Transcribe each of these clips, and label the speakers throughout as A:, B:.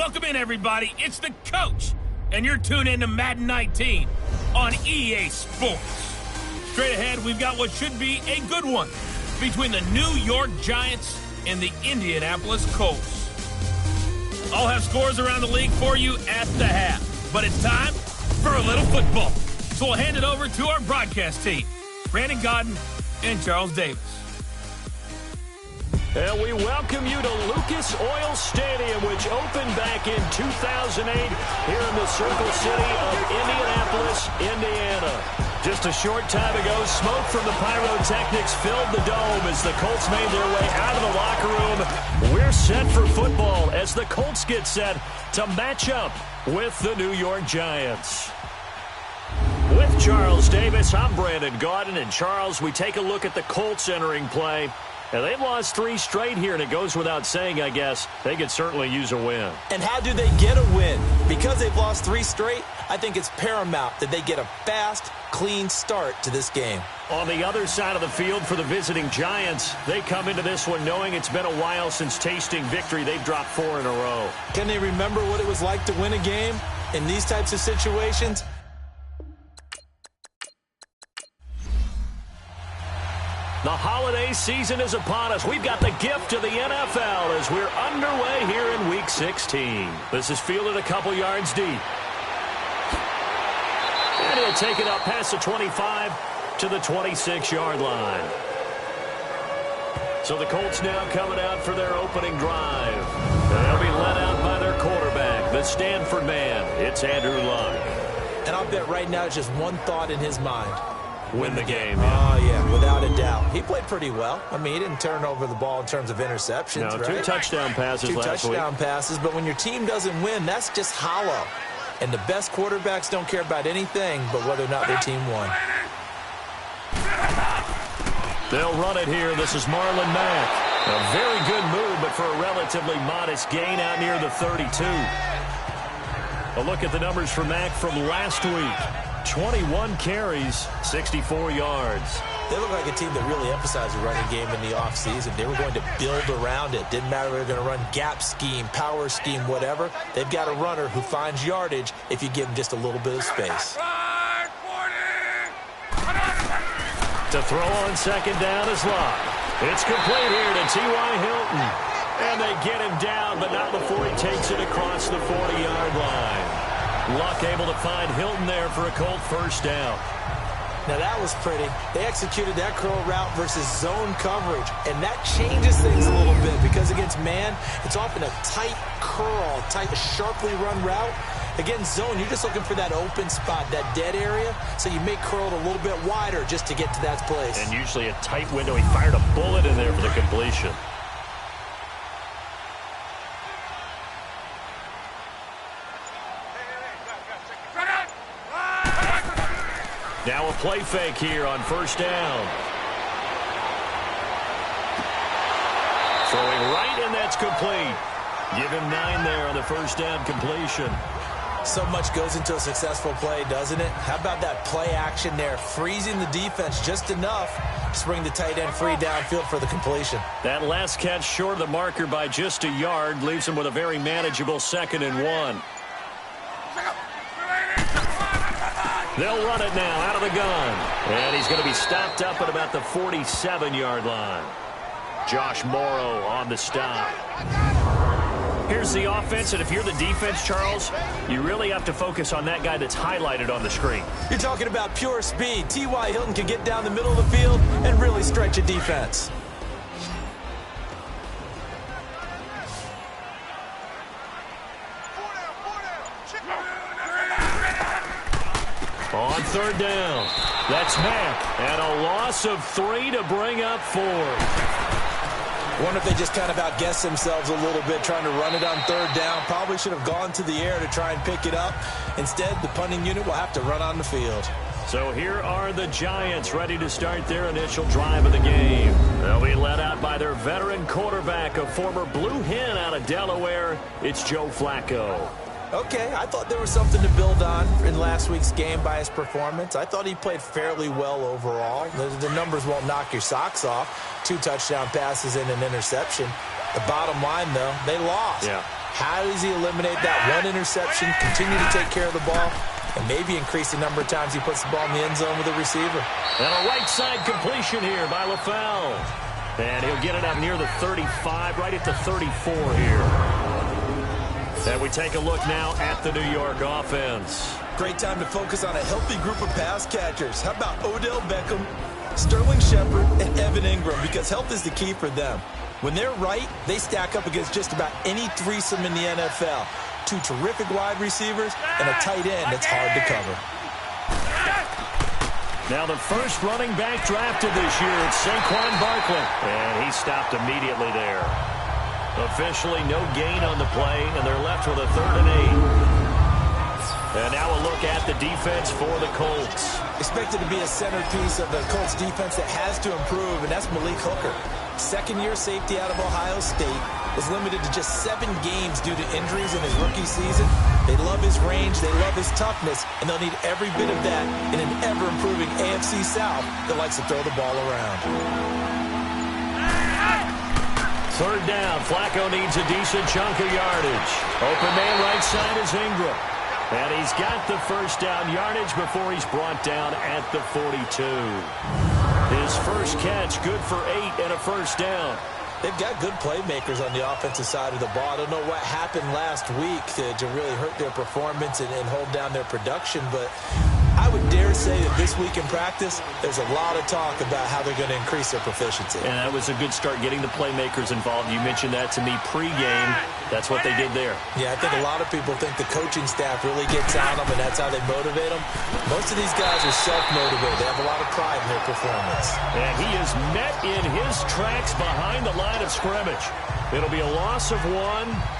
A: Welcome in, everybody. It's the coach, and you're tuned in to Madden 19 on EA Sports. Straight ahead, we've got what should be a good one between the New York Giants and the Indianapolis Colts. I'll have scores around the league for you at the half, but it's time for a little football. So we'll hand it over to our broadcast team, Brandon Godden and Charles Davis.
B: And we welcome you to Lucas Oil Stadium, which opened back in 2008 here in the Circle City of Indianapolis, Indiana. Just a short time ago, smoke from the pyrotechnics filled the dome as the Colts made their way out of the locker room. We're set for football as the Colts get set to match up with the New York Giants. With Charles Davis, I'm Brandon Godden. And Charles, we take a look at the Colts entering play. And they've lost 3 straight here, and it goes without saying, I guess, they could certainly use a win.
C: And how do they get a win? Because they've lost 3 straight, I think it's paramount that they get a fast, clean start to this game.
B: On the other side of the field for the visiting Giants, they come into this one knowing it's been a while since tasting victory. They've dropped 4 in a row.
C: Can they remember what it was like to win a game in these types of situations?
B: The holiday season is upon us. We've got the gift of the NFL as we're underway here in Week 16. This is fielded a couple yards deep. And he'll take it up past the 25 to the 26-yard line. So the Colts now coming out for their opening drive. They'll be led out by their quarterback, the Stanford man. It's Andrew Luck.
C: And I'll bet right now it's just one thought in his mind.
B: Win the game.
C: Oh, yeah, without a doubt. He played pretty well. I mean, he didn't turn over the ball in terms of interceptions,
B: no,
C: right?
B: 2 touchdown passes last week.
C: 2 touchdown passes, but when your team doesn't win, that's just hollow. And the best quarterbacks don't care about anything but whether or not their team won.
B: They'll run it here. This is Marlon Mack. A very good move, but for a relatively modest gain out near the 32. A look at the numbers for Mack from last week. 21 carries, 64 yards.
C: They look like a team that really emphasized the running game in the offseason. They were going to build around it. Didn't matter if they were going to run gap scheme, power scheme, whatever. They've got a runner who finds yardage if you give him just a little bit of space.
B: To throw on second down is Luck. It's complete here to T.Y. Hilton. And they get him down, but not before he takes it across the 40-yard line. Luck able to find Hilton there for a Colt first down.
C: Now that was pretty. They executed that curl route versus zone coverage, and that changes things a little bit because against man, it's often a tight curl, tight, sharply run route. Against zone, you're just looking for that open spot, that dead area, so you make curl a little bit wider just to get to that place.
B: And usually a tight window. He fired a bullet in there for the completion. Now a play fake here on first down. Throwing right, and that's complete. Give him 9 there on the first down completion.
C: So much goes into a successful play, doesn't it? How about that play action there, freezing the defense just enough to bring the tight end free downfield for the completion.
B: That last catch short of the marker by just a yard leaves him with a very manageable 2nd and 1. They'll run it now out of the gun. And he's going to be stopped up at about the 47-yard line. Josh Morrow on the stop. Here's the offense, and if you're the defense, Charles, you really have to focus on that guy that's highlighted on the screen.
C: You're talking about pure speed. T.Y. Hilton can get down the middle of the field and really stretch a defense.
B: On third down, that's Mack, and a loss of 3 to bring up 4.
C: Wonder if they just kind of outguessed themselves a little bit trying to run it on third down. Probably should have gone to the air to try and pick it up. Instead, the punting unit will have to run on the field.
B: So here are the Giants ready to start their initial drive of the game. They'll be led out by their veteran quarterback, a former Blue Hen out of Delaware. It's Joe Flacco.
C: Okay, I thought there was something to build on in last week's game by his performance. I thought he played fairly well overall. The numbers won't knock your socks off. 2 touchdown passes and an interception. The bottom line, though, they lost.
B: Yeah.
C: How does he eliminate that one interception, continue to take care of the ball, and maybe increase the number of times he puts the ball in the end zone with a receiver?
B: And a right side completion here by LaFell. And he'll get it up near the 35, right at the 34 here. And we take a look now at the New York offense.
D: Great time to focus on a healthy group of pass catchers. How about Odell Beckham, Sterling Shepard, and Evan Ingram? Because health is the key for them. When they're right, they stack up against just about any threesome in the NFL. Two terrific wide receivers and a tight end that's hard to cover.
B: Now the first running back drafted this year, it's Saquon Barkley. And he stopped immediately there. Officially no gain on the play, and they're left with a 3rd and 8. And now a look at the defense for the Colts.
C: Expected to be a centerpiece of the Colts defense that has to improve, and that's Malik Hooker. Second-year safety out of Ohio State, was limited to just 7 games due to injuries in his rookie season. They love his range, they love his toughness, and they'll need every bit of that in an ever-improving AFC South that likes to throw the ball around.
B: 3rd down. Flacco needs a decent chunk of yardage. Open man right side is Ingram. And he's got the first down yardage before he's brought down at the 42. His first catch, good for 8 and a first down.
C: They've got good playmakers on the offensive side of the ball. I don't know what happened last week to really hurt their performance and hold down their production, but I would dare say that this week in practice, there's a lot of talk about how they're going to increase their proficiency.
B: And that was a good start getting the playmakers involved. You mentioned that to me pregame. That's what they did there.
C: Yeah, I think a lot of people think the coaching staff really gets on them, and that's how they motivate them. Most of these guys are self-motivated. They have a lot of pride in their performance.
B: And he is met in his tracks behind the line of scrimmage. It'll be a loss of 1,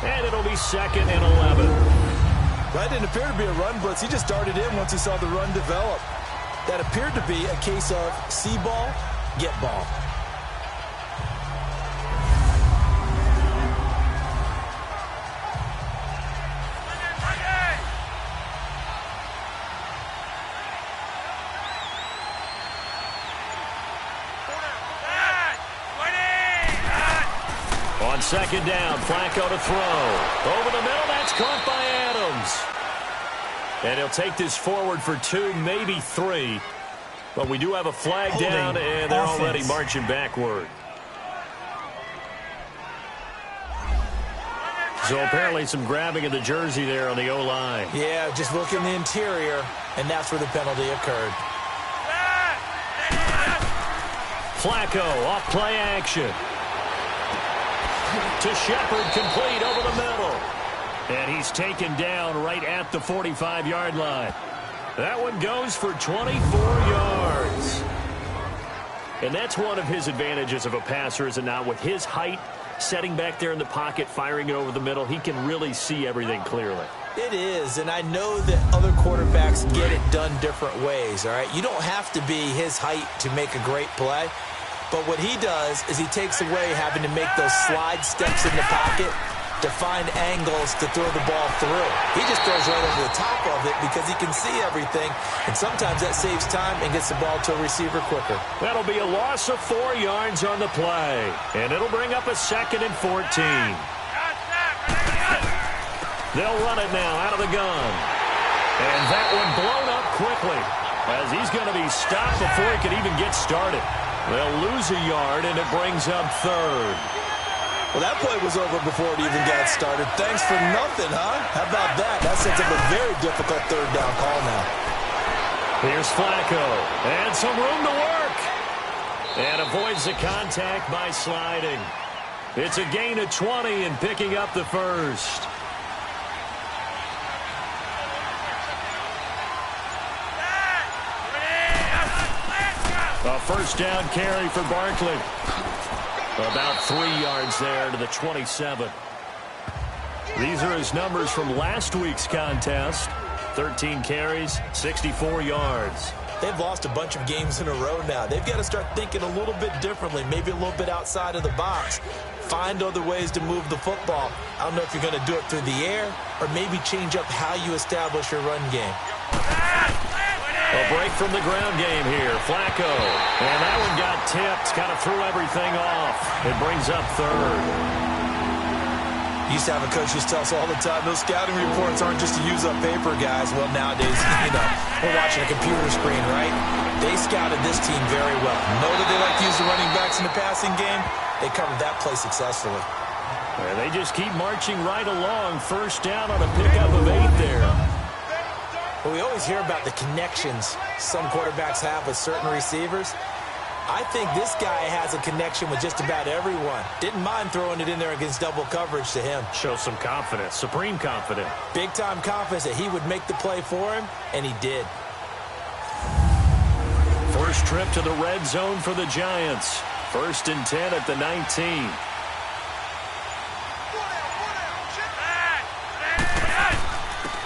B: and it'll be 2nd and 11.
D: That didn't appear to be a run blitz. He just darted in once he saw the run develop.
C: That appeared to be a case of see ball, get ball.
B: On 2nd down, Flacco to throw. Over the middle, that's caught by Adams. And he'll take this forward for 2, maybe 3. But we do have a flag down, and they're already marching backward. So apparently some grabbing of the jersey there on the O-line.
C: Yeah, just look in the interior, and that's where the penalty occurred.
B: Flacco, off play action. To Shepard, complete over the middle. And he's taken down right at the 45-yard line. That one goes for 24 yards. And that's one of his advantages of a passer, is it not? With his height, setting back there in the pocket, firing it over the middle, he can really see everything clearly.
C: It is, and I know that other quarterbacks get it done different ways, all right? You don't have to be his height to make a great play. But what he does is he takes away having to make those slide steps in the pocket to find angles to throw the ball through. He just throws right over the top of it because he can see everything, and sometimes that saves time and gets the ball to a receiver quicker.
B: That'll be a loss of 4 yards on the play, and it'll bring up a 2nd and 14. They'll run it now out of the gun. And that one blown up quickly as he's going to be stopped before he can even get started. They'll lose a yard, and it brings up 3rd.
D: Well, that play was over before it even got started. Thanks for nothing, huh? How about that? That sets up a very difficult 3rd down call now.
B: Here's Flacco, and some room to work. And avoids the contact by sliding. It's a gain of 20 and picking up the first. A first down carry for Barkley. About 3 yards there to the 27. These are his numbers from last week's contest. 13 carries, 64 yards.
C: They've lost a bunch of games in a row now. They've got to start thinking a little bit differently, maybe a little bit outside of the box. Find other ways to move the football. I don't know if you're going to do it through the air or maybe change up how you establish your run game.
B: A break from the ground game here. Flacco. And that one got tipped. Kind of threw everything off. It brings up 3rd.
D: Used to have a coach who used to tell us all the time, those scouting reports aren't just to use up paper, guys. Well, nowadays, we're watching a computer screen, right? They scouted this team very well. Know that they like to use the running backs in the passing game. They covered that play successfully.
B: And they just keep marching right along. First down on a pickup of 8 there.
C: Well, we always hear about the connections some quarterbacks have with certain receivers. I think this guy has a connection with just about everyone. Didn't mind throwing it in there against double coverage to him.
B: Shows some confidence, supreme confidence.
C: Big-time confidence that he would make the play for him, and he did.
B: First trip to the red zone for the Giants. 1st and 10 at the 19.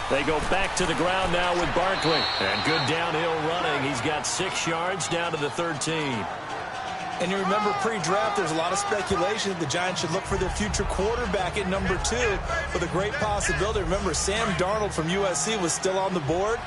B: They go back to the ground now with Barkley. And good downhill running. He's got 6 yards down to the 13.
D: And you remember pre-draft, there's a lot of speculation that the Giants should look for their future quarterback at number 2 with a great possibility. Remember, Sam Darnold from USC was still on the board,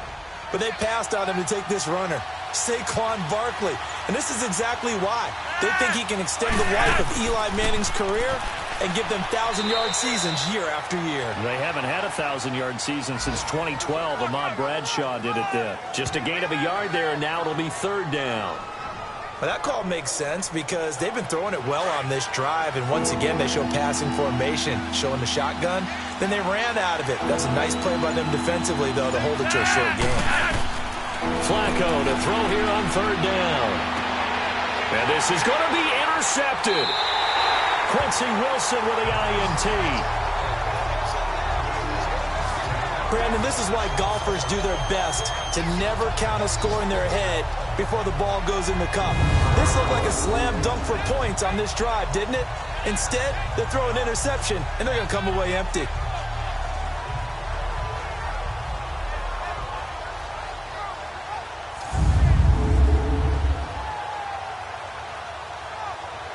D: but they passed on him to take this runner, Saquon Barkley. And this is exactly why. They think he can extend the life of Eli Manning's career and give them 1,000-yard seasons year after year.
B: They haven't had a 1,000-yard season since 2012. Ahmad Bradshaw did it then. Just a gain of a yard there, and now it'll be 3rd down.
D: Well, that call makes sense because they've been throwing it well on this drive, and once again they show passing formation, showing the shotgun. Then they ran out of it. That's a nice play by them defensively, though, to hold it to a short game.
B: Flacco to throw here on 3rd down. And this is going to be intercepted. Quincy Wilson with the INT.
C: Brandon, this is why golfers do their best to never count a score in their head before the ball goes in the cup. This looked like a slam dunk for points on this drive, didn't it? Instead, they throw an interception, and they're going to come away empty.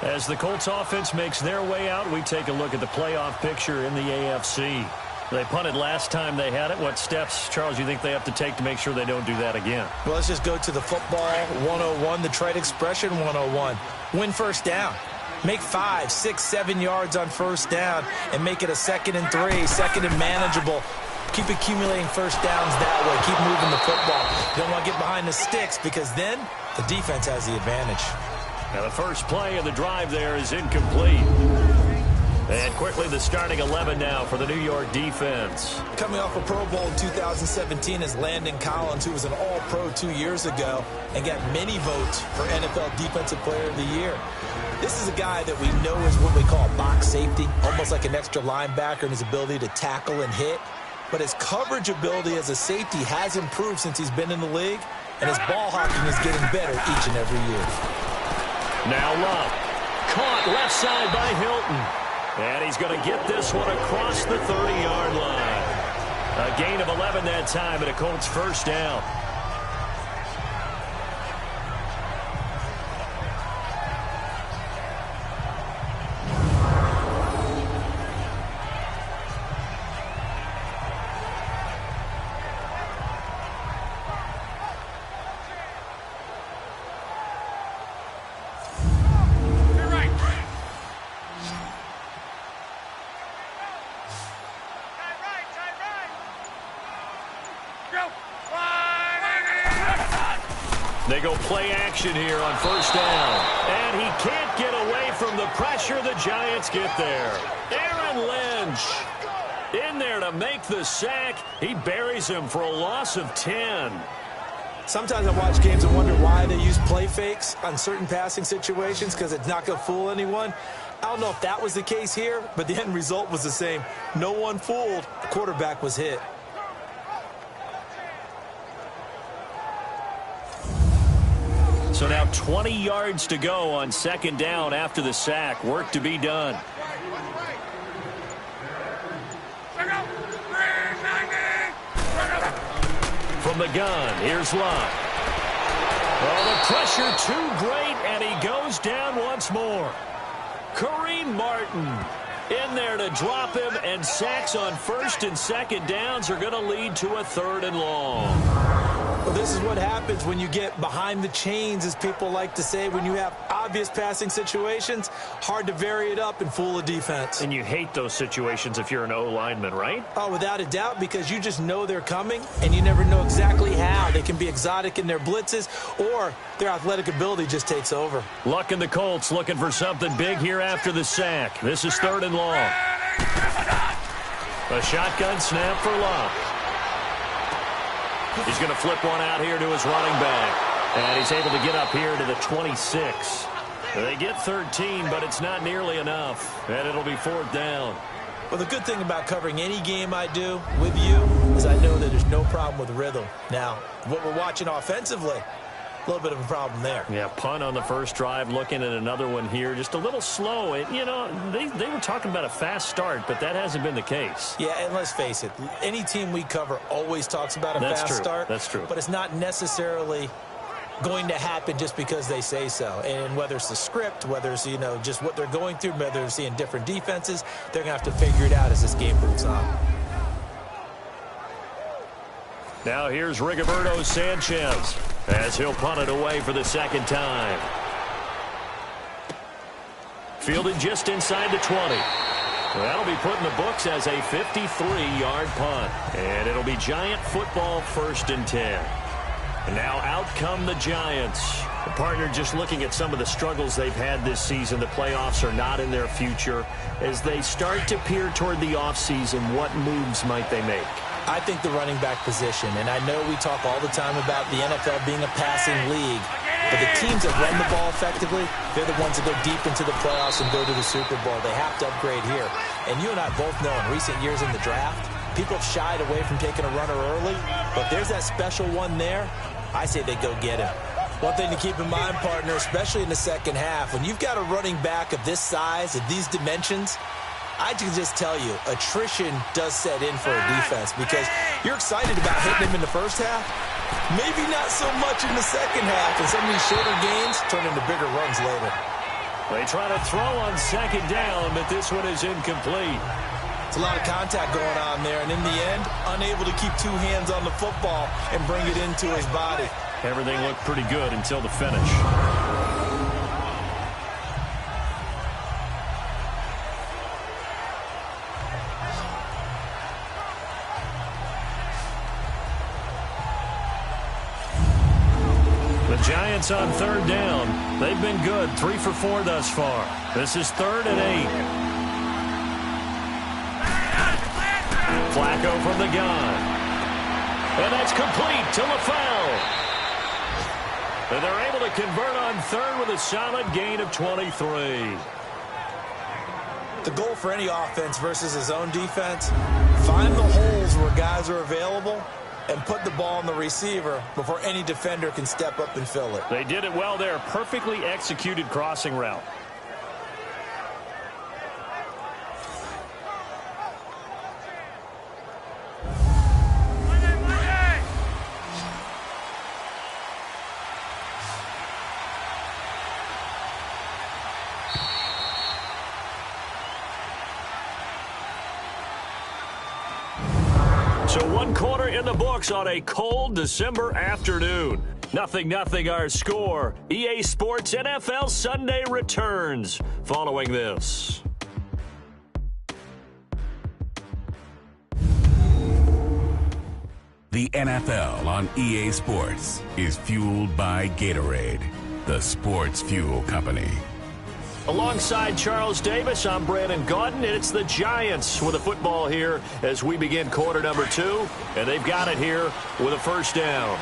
B: As the Colts offense makes their way out, we take a look at the playoff picture in the AFC. They punted last time they had it. What steps, Charles, you think they have to take to make sure they don't do that again?
D: Well, let's just go to the football 101, the trade expression 101. Win first down. Make 5, 6, 7 yards on first down and make it a 2nd and 3, 2nd and manageable. Keep accumulating first downs that way. Keep moving the football. You don't want to get behind the sticks because then the defense has the advantage.
B: Now the first play of the drive there is incomplete. And quickly the starting 11 now for the New York defense.
D: Coming off a Pro Bowl in 2017 is Landon Collins, who was an All-Pro 2 years ago and got many votes for NFL Defensive Player of the Year. This is a guy that we know is what we call box safety, almost like an extra linebacker in his ability to tackle and hit. But his coverage ability as a safety has improved since he's been in the league, and his ball hawking is getting better each and every year.
B: Now Love. Caught left side by Hilton. And he's going to get this one across the 30-yard line. A gain of 11 that time and a Colts first down. They go play action here on first down. And he can't get away from the pressure. The Giants get there. Aaron Lynch in there to make the sack. He buries him for a loss of 10.
C: Sometimes I watch games and wonder why they use play fakes on certain passing situations because it's not going to fool anyone. I don't know if that was the case here, but the end result was the same. No one fooled. The quarterback was hit.
B: So now 20 yards to go on second down after the sack. Work to be done. From the gun, here's Love. Oh, the pressure too great, and he goes down once more. Kareem Martin in there to drop him, and sacks on first and second downs are going to lead to a 3rd and long.
C: Well, this is what happens when you get behind the chains, as people like to say, when you have obvious passing situations, hard to vary it up and fool a defense.
B: And you hate those situations if you're an O-lineman, right?
C: Oh, without a doubt, because you just know they're coming, and you never know exactly how. They can be exotic in their blitzes, or their athletic ability just takes over.
B: Luck in the Colts looking for something big here after the sack. This is 3rd and long. A shotgun snap for Luck. He's going to flip one out here to his running back. And he's able to get up here to the 26. They get 13, but it's not nearly enough. And it'll be 4th down.
C: Well, the good thing about covering any game I do with you is I know that there's no problem with rhythm. Now, what we're watching offensively, a little bit of a problem there.
B: Yeah, punt on the first drive, looking at another one here. Just a little slow. They were talking about a fast start, but that hasn't been the case.
C: Yeah, and let's face it, any team we cover always talks about a fast start.
B: That's true.
C: But it's not necessarily going to happen just because they say so. And whether it's the script, whether it's, just what they're going through, whether they're seeing different defenses, they're going to have to figure it out as this game moves on.
B: Now here's Rigoberto Sanchez as he'll punt it away for the 2nd time. Fielded just inside the 20. That'll be put in the books as a 53-yard punt. And it'll be Giant football, 1st and 10. And now out come the Giants. The partner, just looking at some of the struggles they've had this season, the playoffs are not in their future. As they start to peer toward the offseason, what moves might they make?
C: I think the running back position, and I know we talk all the time about the NFL being a passing league, but the teams that run the ball effectively, they're the ones that go deep into the playoffs and go to the Super Bowl. They have to upgrade here. And you and I both know in recent years in the draft, people have shied away from taking a runner early, but if there's that special one there, I say they go get him. One thing to keep in mind, partner, especially in the second half, when you've got a running back of this size, of these dimensions, I can just tell you, attrition does set in for a defense because you're excited about hitting him in the first half. Maybe not so much in the second half, and some of these shorter gains turn into bigger runs later.
B: They try to throw on 2nd down, but this one is incomplete.
C: It's a lot of contact going on there, and in the end, unable to keep 2 hands on the football and bring it into his body.
B: Everything looked pretty good until the finish. The Giants on 3rd down. They've been good, 3 for 4 thus far. This is 3rd and 8. Flacco from the gun. And that's complete to LaFell. And they're able to convert on 3rd with a solid gain of 23.
C: The goal for any offense versus his own defense, find the holes where guys are available and put the ball on the receiver before any defender can step up and fill it.
B: They did it well there. Perfectly executed crossing route. So 1 quarter in the books on a cold December afternoon. 0-0 our score. EA Sports NFL Sunday returns following this.
E: The NFL on EA Sports is fueled by Gatorade, the sports fuel company.
B: Alongside Charles Davis, I'm Brandon Gaudin, and it's the Giants with a football here as we begin quarter number 2, and they've got it here with a 1st down.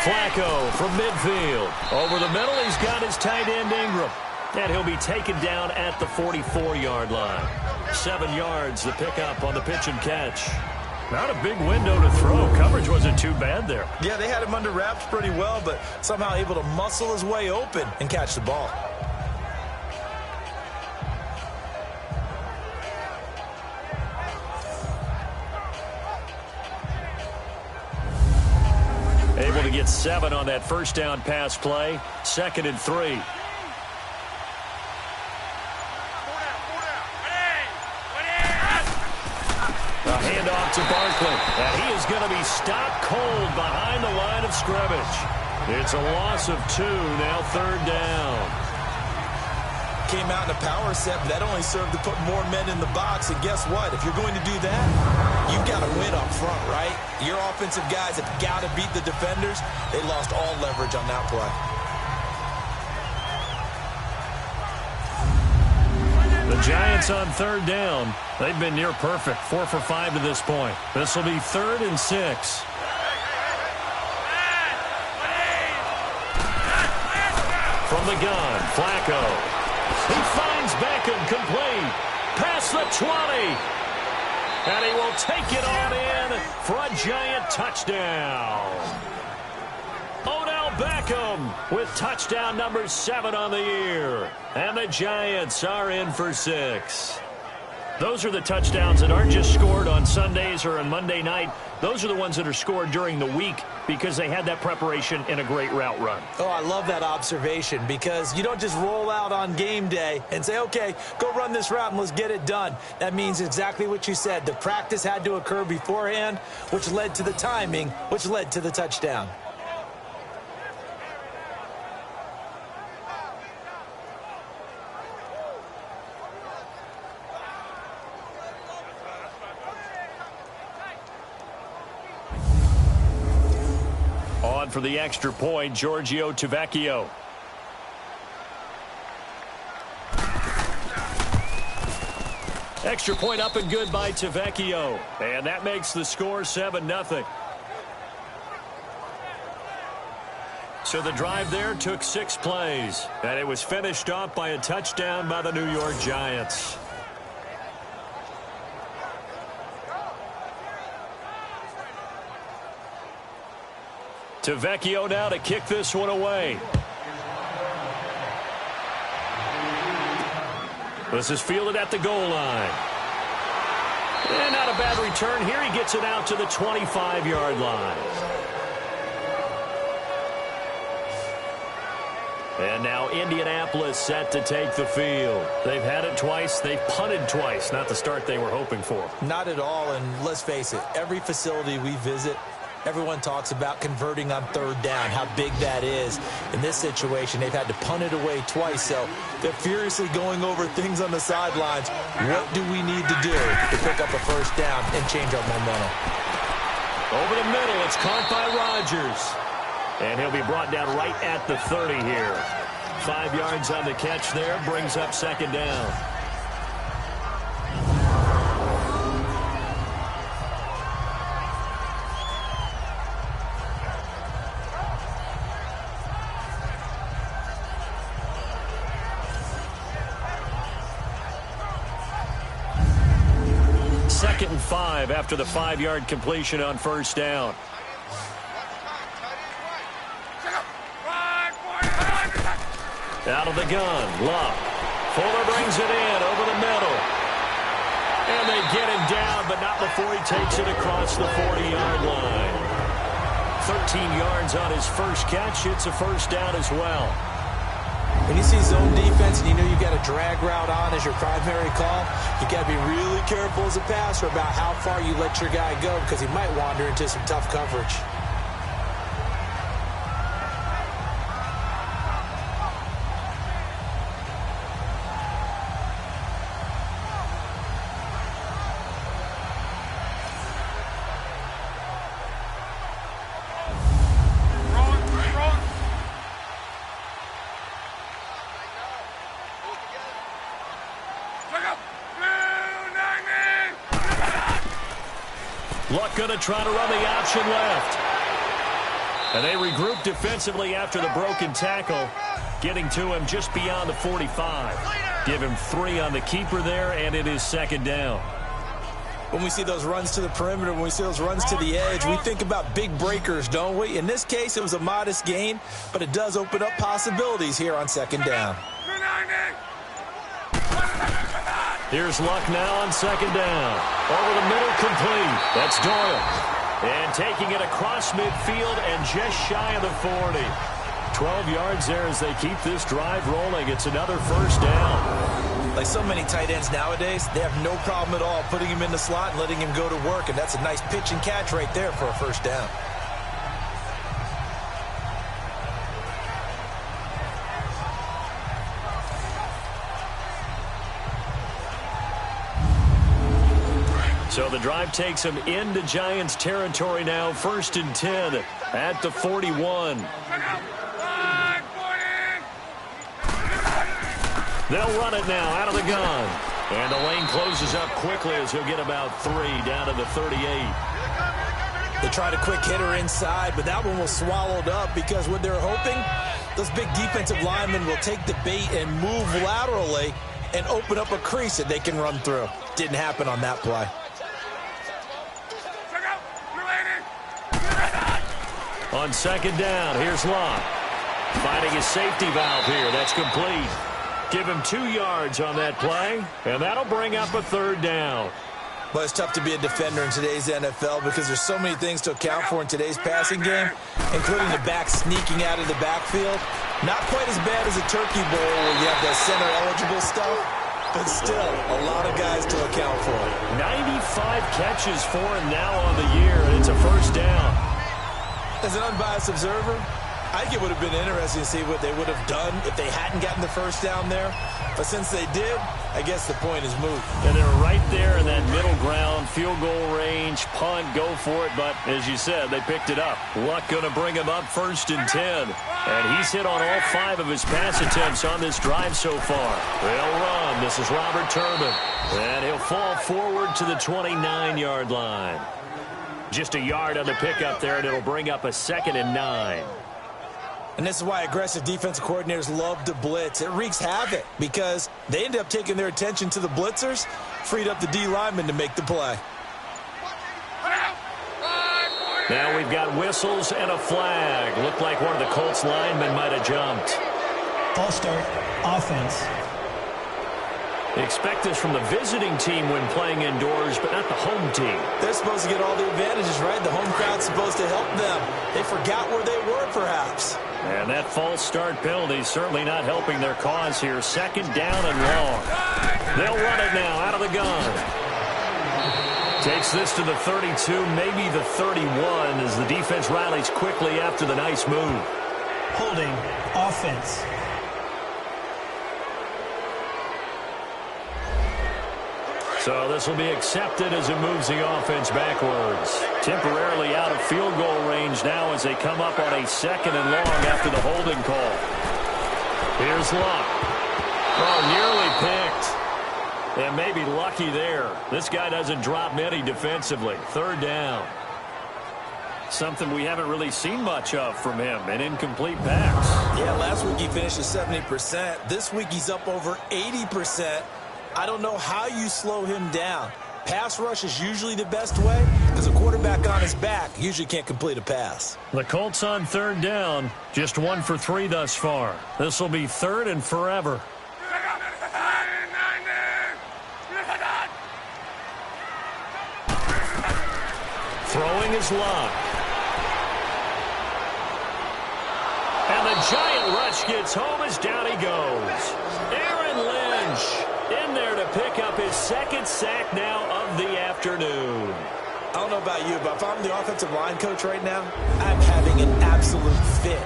B: Flacco from midfield. Over the middle, he's got his tight end Ingram. And he'll be taken down at the 44-yard line. 7 yards, the pickup on the pitch and catch. Not a big window to throw. Coverage wasn't too bad there.
C: Yeah, they had him under wraps pretty well, but somehow able to muscle his way open and catch the ball.
B: Able to get 7 on that 1st down pass play. 2nd and 3. A handoff to Barkley. And he is going to be stopped cold behind the line of scrimmage. It's a loss of 2, now 3rd down.
D: Came out in a power set, but that only served to put more men in the box. And guess what? If you're going to do that, you've got to win up front, right? Your offensive guys have got to beat the defenders. They lost all leverage on that play.
B: The Giants on 3rd down. They've been near perfect, 4 for 5 to this point. This will be 3rd and 6. From the gun, Flacco. He finds Beckham complete. Past the 20. And he will take it on in for a Giant touchdown. Odell Beckham with touchdown number 7 on the year. And the Giants are in for 6. Those are the touchdowns that aren't just scored on Sundays or on Monday night. Those are the ones that are scored during the week because they had that preparation and a great route run.
C: Oh, I love that observation because you don't just roll out on game day and say, okay, go run this route and let's get it done. That means exactly what you said. The practice had to occur beforehand, which led to the timing, which led to the touchdown.
B: On for the extra point, Giorgio Tavecchio. Extra point up and good by Tavecchio. And that makes the score 7-0. So the drive there took 6 plays. And it was finished off by a touchdown by the New York Giants. Tavecchio now to kick this one away. This is fielded at the goal line. And not a bad return here. He gets it out to the 25-yard line. And now Indianapolis set to take the field. They've had it twice. They've punted twice. Not the start they were hoping for.
C: Not at all, and let's face it, every facility we visit, everyone talks about converting on 3rd down, how big that is. In this situation, they've had to punt it away twice, so they're furiously going over things on the sidelines. What do we need to do to pick up a 1st down and change our momentum?
B: Over the middle, it's caught by Rodgers. And he'll be brought down right at the 30 here. 5 yards on the catch there, brings up 2nd down. Second and 5 after the 5-yard completion on 1st down. Out of the gun, Luck. Fuller brings it in over the middle. And they get him down, but not before he takes it across the 40-yard line. 13 yards on his first catch. It's a 1st down as well.
C: When you see zone defense and you know you've got a drag route on as your primary call, you got to be really careful as a passer about how far you let your guy go because he might wander into some tough coverage.
B: Luck going to try to run the option left. And they regroup defensively after the broken tackle, getting to him just beyond the 45. Give him 3 on the keeper there, and it is 2nd down.
C: When we see those runs to the perimeter, when we see those runs to the edge, we think about big breakers, don't we? In this case, it was a modest gain, but it does open up possibilities here on 2nd down.
B: Here's Luck now on 2nd down. Over the middle, complete. That's Doyle. And taking it across midfield and just shy of the 40. 12 yards there as they keep this drive rolling. It's another 1st down.
D: Like so many tight ends nowadays, they have no problem at all putting him in the slot and letting him go to work, and that's a nice pitch and catch right there for a first down.
B: So the drive takes them into Giants territory now. 1st and 10 at the 41. They'll run it now out of the gun. And the lane closes up quickly as he'll get about 3 down to the 38.
D: They tried a quick hitter inside, but that one was swallowed up because what they're hoping, those big defensive linemen will take the bait and move laterally and open up a crease that they can run through. Didn't happen on that play.
B: On 2nd down, here's Locke. Finding his safety valve here. That's complete. Give him 2 yards on that play, and that'll bring up a 3rd down.
D: But it's tough to be a defender in today's NFL because there's so many things to account for in today's passing game, including the back sneaking out of the backfield. Not quite as bad as a turkey bowl where you have that center-eligible stuff, but still a lot of guys to account for.
B: 95 catches for him now on the year, and it's a 1st down.
D: As an unbiased observer, I think it would have been interesting to see what they would have done if they hadn't gotten the 1st down there. But since they did, I guess the point is moot.
B: And they're right there in that middle ground, field goal range, punt, go for it. But as you said, they picked it up. Luck going to bring him up 1st and 10. And he's hit on all 5 of his pass attempts on this drive so far. They'll run. This is Robert Turbin. And he'll fall forward to the 29-yard line. Just a yard on the pickup there, and it'll bring up a 2nd and 9.
D: And this is why aggressive defensive coordinators love to blitz. It wreaks havoc because they end up taking their attention to the blitzers, freed up the D lineman to make the play.
B: Now we've got whistles and a flag. Looked like one of the Colts linemen might have jumped.
F: False start, offense.
B: Expect this from the visiting team when playing indoors, but not the home team.
D: They're supposed to get all the advantages, right? The home crowd's supposed to help them. They forgot where they were, perhaps.
B: And that false start penalty is certainly not helping their cause here. 2nd down and long. They'll run it now out of the gun. Takes this to the 32, maybe the 31, as the defense rallies quickly after the nice move.
F: Holding, offense.
B: So this will be accepted as it moves the offense backwards. Temporarily out of field goal range now as they come up on a 2nd and long after the holding call. Here's Luck. Oh, nearly picked. And maybe lucky there. This guy doesn't drop many defensively. 3rd down. Something we haven't really seen much of from him, an incomplete pass.
D: Yeah, last week he finished at 70%. This week he's up over 80%. I don't know how you slow him down. Pass rush is usually the best way because a quarterback on his back usually can't complete a pass.
B: The Colts on 3rd down, just 1 for 3 thus far. This will be 3rd and forever. Throwing his Luck. And the giant rush gets home as down he goes. Aaron Lynch in there to pick up his 2nd sack now of the afternoon.
D: I don't know about you, but if I'm the offensive line coach right now, I'm having an absolute fit.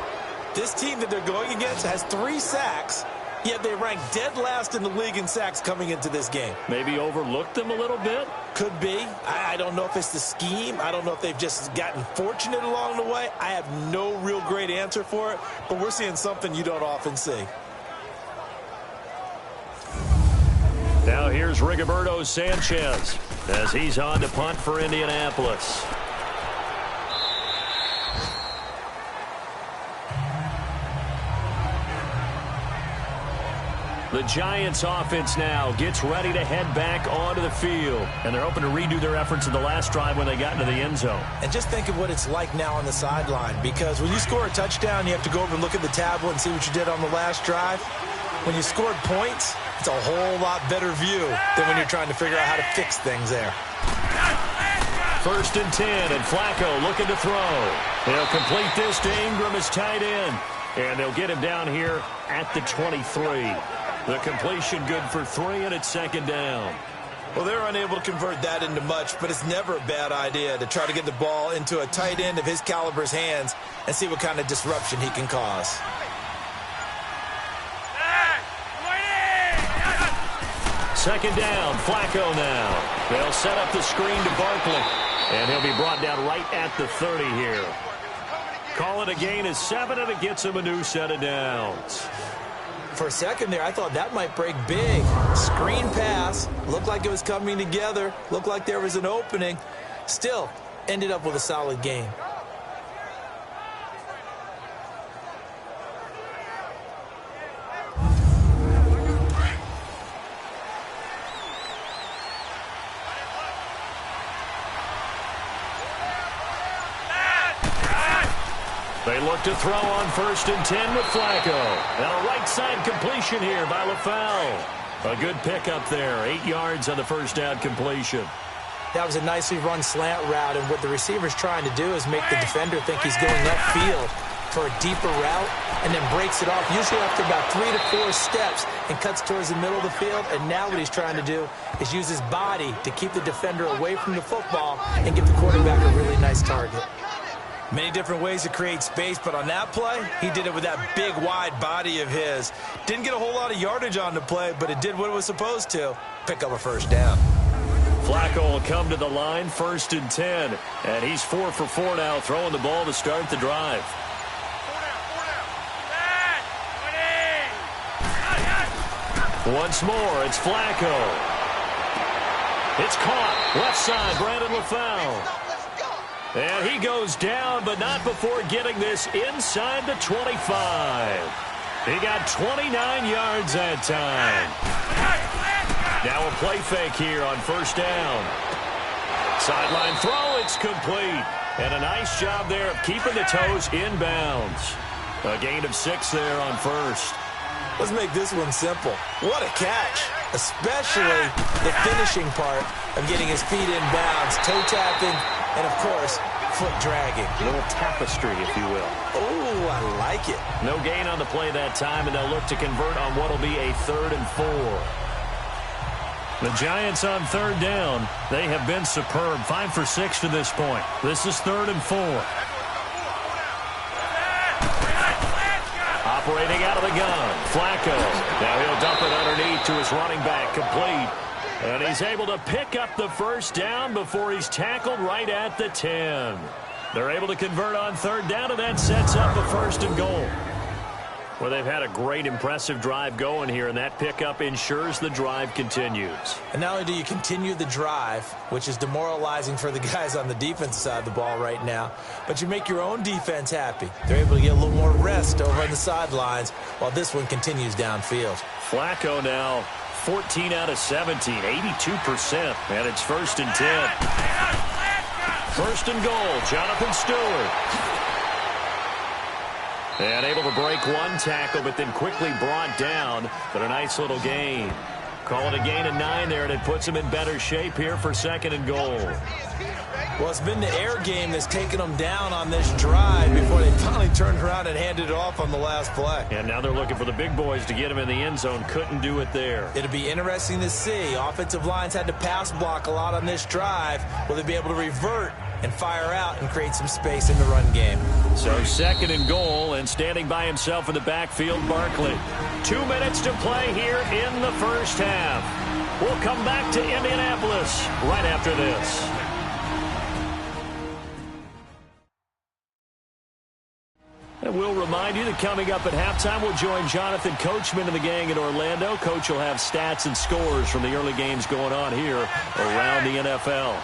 D: This team that they're going against has 3 sacks, yet they rank dead last in the league in sacks coming into this game.
B: Maybe overlooked them a little bit?
D: Could be. I don't know if it's the scheme. I don't know if they've just gotten fortunate along the way. I have no real great answer for it, but we're seeing something you don't often see.
B: Now here's Rigoberto Sanchez as he's on to punt for Indianapolis. The Giants offense now gets ready to head back onto the field. And they're hoping to redo their efforts in the last drive when they got into the end zone.
D: And just think of what it's like now on the sideline, because when you score a touchdown, you have to go over and look at the tablet and see what you did on the last drive. When you scored points, it's a whole lot better view than when you're trying to figure out how to fix things there.
B: 1st and 10, and Flacco looking to throw. They'll complete this to Ingram as tight end. And they'll get him down here at the 23. The completion good for 3, and it's second down.
D: Well, they're unable to convert that into much, but it's never a bad idea to try to get the ball into a tight end of his caliber's hands and see what kind of disruption he can cause.
B: Second down, Flacco now. They'll set up the screen to Barkley, and he'll be brought down right at the 30 here. Call it a gain of 7, and it gets him a new set of downs.
C: For a second there, I thought that might break big. Screen pass. Looked like it was coming together. Looked like there was an opening. Still, ended up with a solid gain.
B: They look to throw on 1st and 10 with Flacco. And a right side completion here by LaFell. A good pickup there. 8 yards on the first down completion.
C: That was a nicely run slant route, and what the receiver's trying to do is make the defender think he's going upfield for a deeper route and then breaks it off, usually after about 3 to 4 steps, and cuts towards the middle of the field. And now what he's trying to do is use his body to keep the defender away from the football and give the quarterback a really nice target.
D: Many different ways to create space, but on that play, he did it with that big, wide body of his. Didn't get a whole lot of yardage on the play, but it did what it was supposed to. Pick up a first down.
B: Flacco will come to the line, 1st and 10. And he's 4 for 4 now, throwing the ball to start the drive. Once more, it's Flacco. It's caught. Left side, Brandon LaFell. And he goes down, but not before getting this inside the 25. He got 29 yards that time. Now a play fake here on 1st down. Sideline throw, it's complete. And a nice job there of keeping the toes inbounds. A gain of 6 there on 1st.
C: Let's make this one simple. What a catch, especially the finishing part of getting his feet in bounds, toe tapping, and of course, foot dragging.
B: A little tapestry, if you will.
C: Oh, I like it.
B: No gain on the play that time, and they'll look to convert on what will be a 3rd and 4. The Giants on 3rd down. They have been superb. 5 for 6 to this point. This is 3rd and 4. Operating out of the gun, Flacco. Now he'll dump it underneath to his running back, complete. And he's able to pick up the first down before he's tackled right at the 10. They're able to convert on 3rd down, and that sets up a 1st and goal. Well, they've had a great, impressive drive going here, and that pickup ensures the drive continues.
C: And not only do you continue the drive, which is demoralizing for the guys on the defensive side of the ball right now, but you make your own defense happy. They're able to get a little more rest over on the sidelines while this one continues downfield.
B: Flacco now 14 out of 17, 82%, and it's 1st and 10. 1st and goal, Jonathan Stewart. And able to break one tackle, but then quickly brought down. But a nice little gain. Call it a gain of 9 there, and it puts him in better shape here for 2nd and goal.
C: Well, it's been the air game that's taken them down on this drive before they finally turned around and handed it off on the last play.
B: And now they're looking for the big boys to get him in the end zone. Couldn't do it there.
C: It'll be interesting to see. Offensive lines had to pass block a lot on this drive. Will they be able to revert and fire out and create some space in the run game?
B: So 2nd and goal, and standing by himself in the backfield, Barkley. 2 minutes to play here in the first half. We'll come back to Indianapolis right after this. And we'll remind you that coming up at halftime, we'll join Jonathan Coachman and the gang in Orlando. Coach will have stats and scores from the early games going on here around the NFL.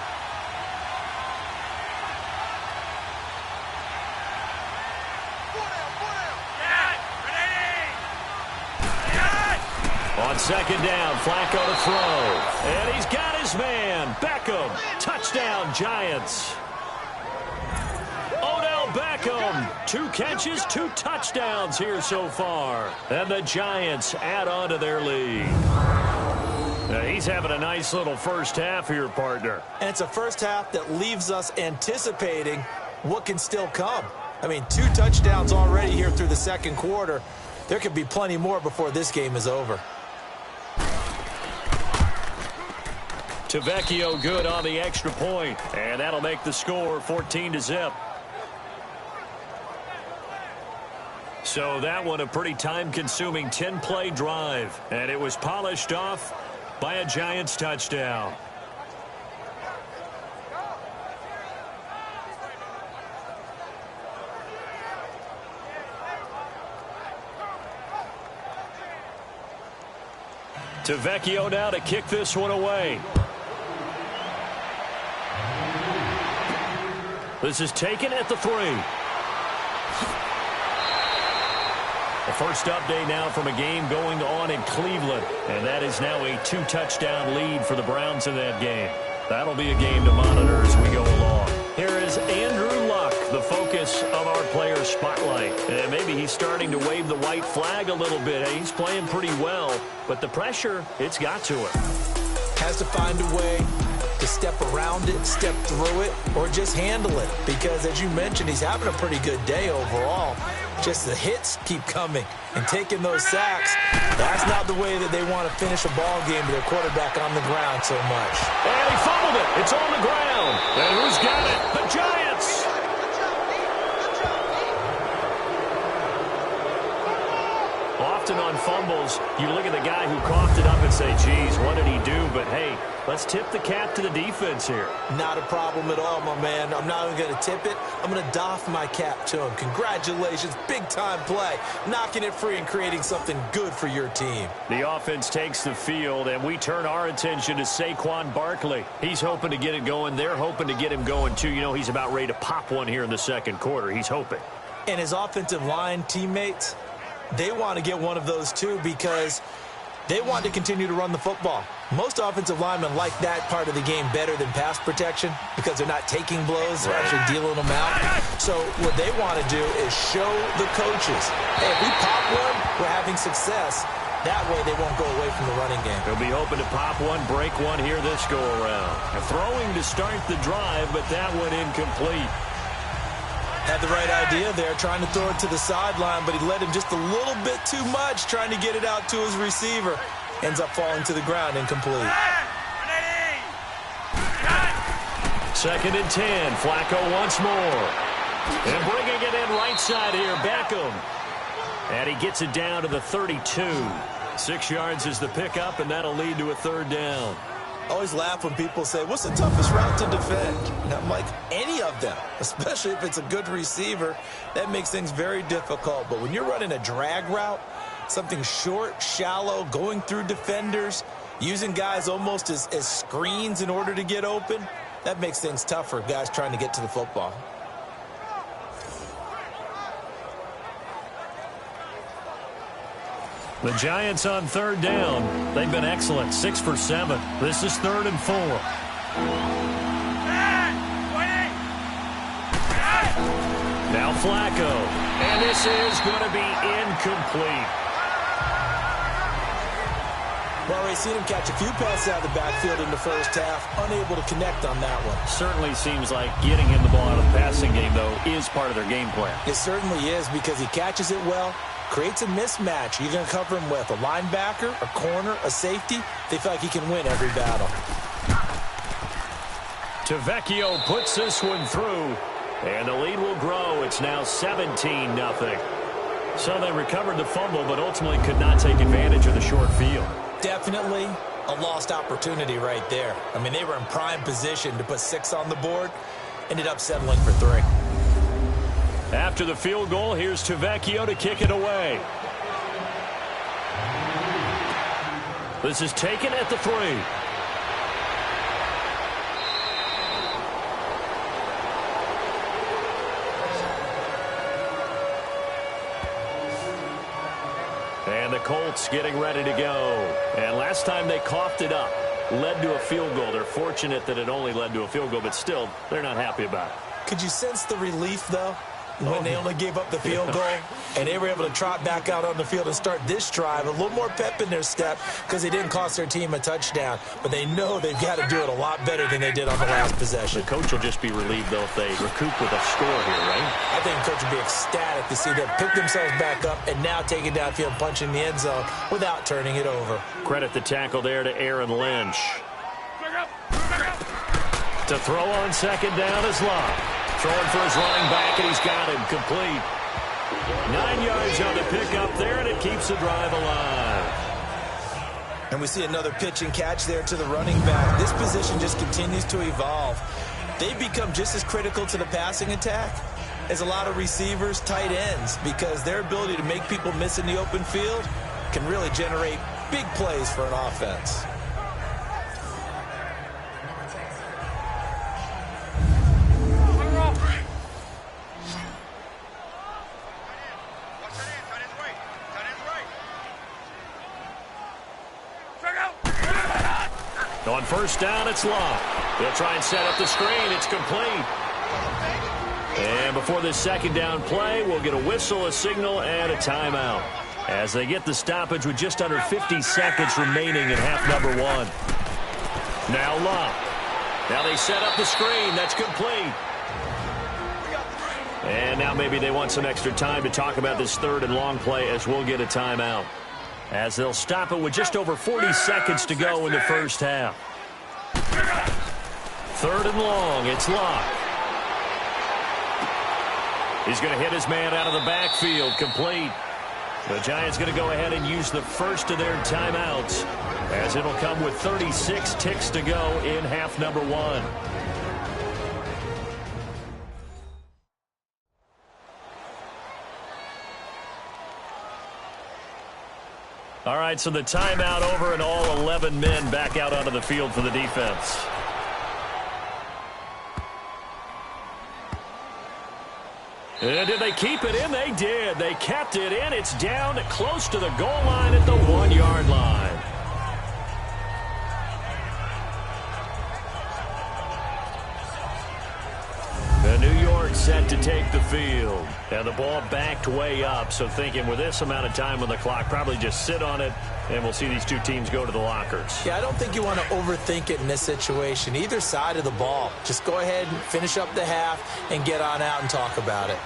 B: On 2nd down, Flacco to throw. And he's got his man, Beckham. Touchdown, Giants. Odell Beckham, 2 catches, 2 touchdowns here so far. And the Giants add on to their lead. Now he's having a nice little first half here, partner.
C: And it's a first half that leaves us anticipating what can still come. I mean, 2 touchdowns already here through the 2nd quarter. There could be plenty more before this game is over.
B: Tavecchio good on the extra point, and that'll make the score 14-0. So that one a pretty time-consuming 10-play drive, and it was polished off by a Giants touchdown. Tavecchio now to kick this one away. This is taken at the 3. The first update now from a game going on in Cleveland, and that is now a 2-touchdown lead for the Browns in that game. That'll be a game to monitor as we go along. Here is Andrew Luck, the focus of our player spotlight. And maybe he's starting to wave the white flag a little bit. He's playing pretty well, but the pressure, it's got to him.
C: Has to find a way to step around it, step through it, or just handle it. Because, as you mentioned, he's having a pretty good day overall. Just the hits keep coming and taking those sacks. That's not the way that they want to finish a ball game with their quarterback on the ground so much.
B: And he fumbled it. It's on the ground. And who's got it? The Giants. Often on fumbles, you look at the guy who coughed it up and say, geez, what did he do? But, hey, let's tip the cap to the defense here.
C: Not a problem at all, my man. I'm not even going to tip it. I'm going to doff my cap to him. Congratulations. Big-time play. Knocking it free and creating something good for your team.
B: The offense takes the field, and we turn our attention to Saquon Barkley. He's hoping to get it going. They're hoping to get him going, too. You know, he's about ready to pop one here in the second quarter. He's hoping.
C: And his offensive line teammates, they want to get one of those, too, because they want to continue to run the football. Most offensive linemen like that part of the game better than pass protection because they're not taking blows, they're actually dealing them out. So what they want to do is show the coaches, hey, if we pop one, we're having success. That way they won't go away from the running game.
B: They'll be hoping to pop one, break one here this go-around. Throwing to start the drive, but that one incomplete.
C: Had the right idea there, trying to throw it to the sideline, but he led him just a little bit too much, trying to get it out to his receiver. Ends up falling to the ground, incomplete.
B: 2nd and 10. Flacco once more. And bringing it in right side here, Beckham. And he gets it down to the 32. 6 yards is the pickup, and that'll lead to a 3rd down.
C: I always laugh when people say, what's the toughest route to defend? And I'm like, any of them, especially if it's a good receiver. That makes things very difficult. But when you're running a drag route, something short, shallow, going through defenders, using guys almost as screens in order to get open, that makes things tough for guys trying to get to the football.
B: The Giants on 3rd down. They've been excellent, 6 for 7. This is 3rd and 4. Now Flacco. And this is going to be incomplete.
C: Well, we've seen him catch a few passes out of the backfield in the first half, unable to connect on that one.
B: Certainly seems like getting him the ball out of the passing game, though, is part of their game plan.
C: It certainly is because he catches it well, creates a mismatch. You're going to cover him with a linebacker, a corner, a safety. They feel like he can win every battle.
B: Tavecchio puts this one through, and the lead will grow. It's now 17-0. So they recovered the fumble, but ultimately could not take advantage of the short field.
C: Definitely a lost opportunity right there. I mean, they were in prime position to put 6 on the board. Ended up settling for 3.
B: After the field goal, here's Tavecchio to kick it away. This is taken at the 3. And the Colts getting ready to go. And last time they coughed it up, led to a field goal. They're fortunate that it only led to a field goal, but still, they're not happy about it.
C: Could you sense the relief, though, when they only gave up the field goal and they were able to trot back out on the field and start this drive? A little more pep in their step because they didn't cost their team a touchdown, but they know they've got to do it a lot better than they did on the last possession.
B: The coach will just be relieved, though, if they recoup with a score here, right?
C: I think the coach would be ecstatic to see them pick themselves back up and now take it downfield and punch in the end zone without turning it over.
B: Credit the tackle there to Aaron Lynch. To throw on second down is Locke. Throwing for his running back, and he's got him complete. 9 yards on the pickup there, and it keeps the drive alive.
D: And we see another pitch and catch there to the running back. This position just continues to evolve. They've become just as critical to the passing attack as a lot of receivers, tight ends, because their ability to make people miss in the open field can really generate big plays for an offense.
B: On first down, it's Locke. They'll try and set up the screen. It's complete. And before this second down play, we'll get a whistle, a signal, and a timeout as they get the stoppage with just under 50 seconds remaining in half number 1. Now Locke. Now they set up the screen. That's complete. And now maybe they want some extra time to talk about this third and long play as we'll get a timeout, as they'll stop it with just over 40 seconds to go in the first half. Third and long, it's Locke. He's going to hit his man out of the backfield, complete. The Giants going to go ahead and use the first of their timeouts, as it'll come with 36 ticks to go in half number 1. All right, so the timeout over and all 11 men back out onto the field for the defense. And did they keep it in? They did. They kept it in. It's down close to the goal line at the 1-yard line. The New York set to take the field. And the ball backed way up, so thinking with this amount of time on the clock, probably just sit on it, and we'll see these two teams go to the lockers.
C: Yeah, I don't think you want to overthink it in this situation. Either side of the ball. Just go ahead and finish up the half and get on out and talk about it.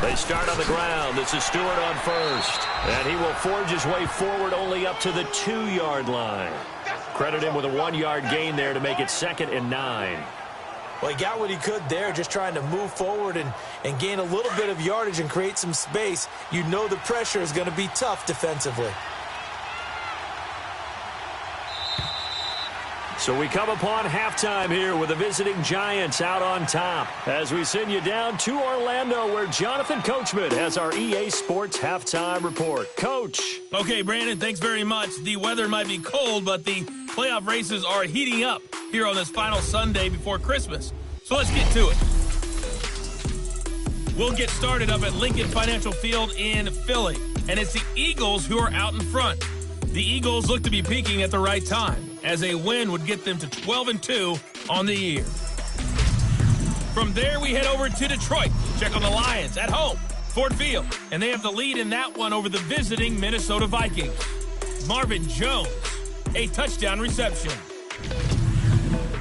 B: They start on the ground. This is Stewart on first. And he will forge his way forward only up to the 2-yard line. Credit him with a 1-yard gain there to make it 2nd and 9.
C: Well, he got what he could there, just trying to move forward and gain a little bit of yardage and create some space. You know the pressure is going to be tough defensively.
B: So we come upon halftime here with the visiting Giants out on top as we send you down to Orlando, where Jonathan Coachman has our EA Sports halftime report. Coach.
A: Okay, Brandon, thanks very much. The weather might be cold, but the playoff races are heating up here on this final Sunday before Christmas. So let's get to it. We'll get started up at Lincoln Financial Field in Philly, and it's the Eagles who are out in front. The Eagles look to be peaking at the right time, as a win would get them to 12-2 on the year. From there, we head over to Detroit. Check on the Lions at home, Ford Field, and they have the lead in that one over the visiting Minnesota Vikings. Marvin Jones, a touchdown reception.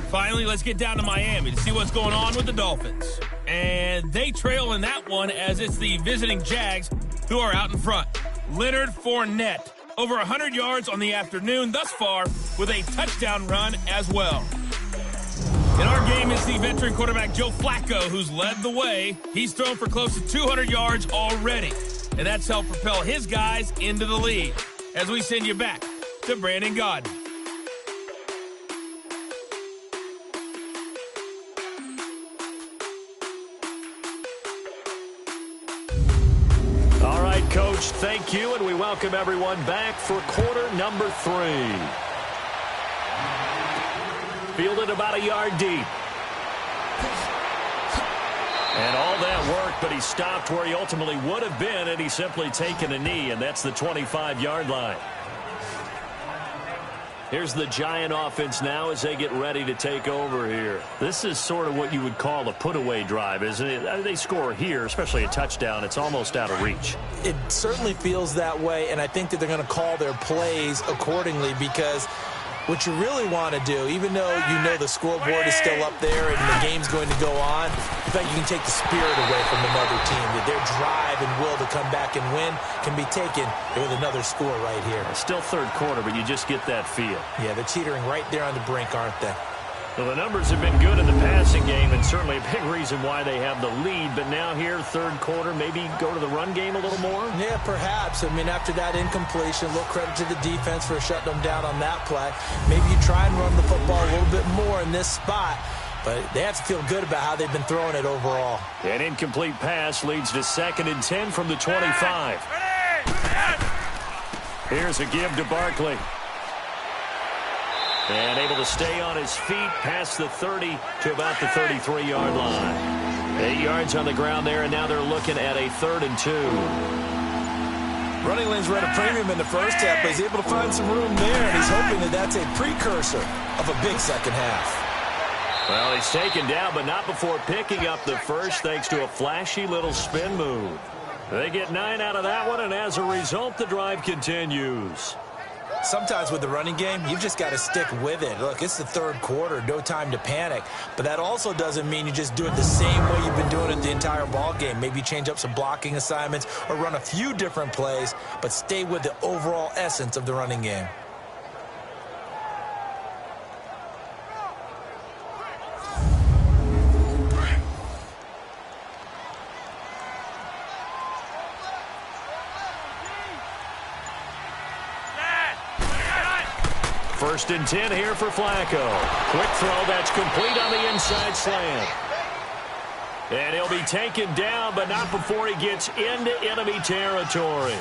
A: Finally, let's get down to Miami to see what's going on with the Dolphins. And they trail in that one as it's the visiting Jags who are out in front. Leonard Fournette, over 100 yards on the afternoon thus far with a touchdown run as well. In our game, it's the veteran quarterback Joe Flacco who's led the way. He's thrown for close to 200 yards already, and that's helped propel his guys into the lead. As we send you back to Brandon Gaudin.
B: All right, Coach, thank you, and we welcome everyone back for quarter number 3. Fielded about a yard deep. And all that work, but he stopped where he ultimately would have been, and he's simply taken a knee, and that's the 25-yard line. Here's the Giant offense now as they get ready to take over here. This is sort of what you would call a put-away drive, isn't it? They score here, especially a touchdown. It's almost out of reach.
C: It certainly feels that way, and I think that they're going to call their plays accordingly because What you really want to do, even though you know the scoreboard is still up there and the game's going to go on, in fact, you can take the spirit away from another team. That their drive and will to come back and win can be taken with another score right here.
B: Still third quarter, but you just get that feel.
C: Yeah, they're teetering right there on the brink, aren't they?
B: Well, the numbers have been good in the passing game, and certainly a big reason why they have the lead. But now here, third quarter, maybe go to the run game a little more?
C: Yeah, perhaps. I mean, after that incompletion, a little credit to the defense for shutting them down on that play. Maybe you try and run the football a little bit more in this spot. But they have to feel good about how they've been throwing it overall.
B: An incomplete pass leads to 2nd and 10 from the 25. Here's a give to Barkley. And able to stay on his feet past the 30 to about the 33-yard line. 8 yards on the ground there, and now they're looking at a 3rd and 2.
D: Running lanes run a premium in the first half, but he's able to find some room there, and he's hoping that that's a precursor of a big second half.
B: Well, he's taken down, but not before picking up the first thanks to a flashy little spin move. They get 9 out of that one, and as a result, the drive continues.
D: Sometimes with the running game, you've just got to stick with it. Look, it's the third quarter, no time to panic. But that also doesn't mean you just do it the same way you've been doing it the entire ball game. Maybe change up some blocking assignments or run a few different plays, but stay with the overall essence of the running game.
B: First and 10 here for Flacco. Quick throw that's complete on the inside slant. And he'll be taken down, but not before he gets into enemy territory.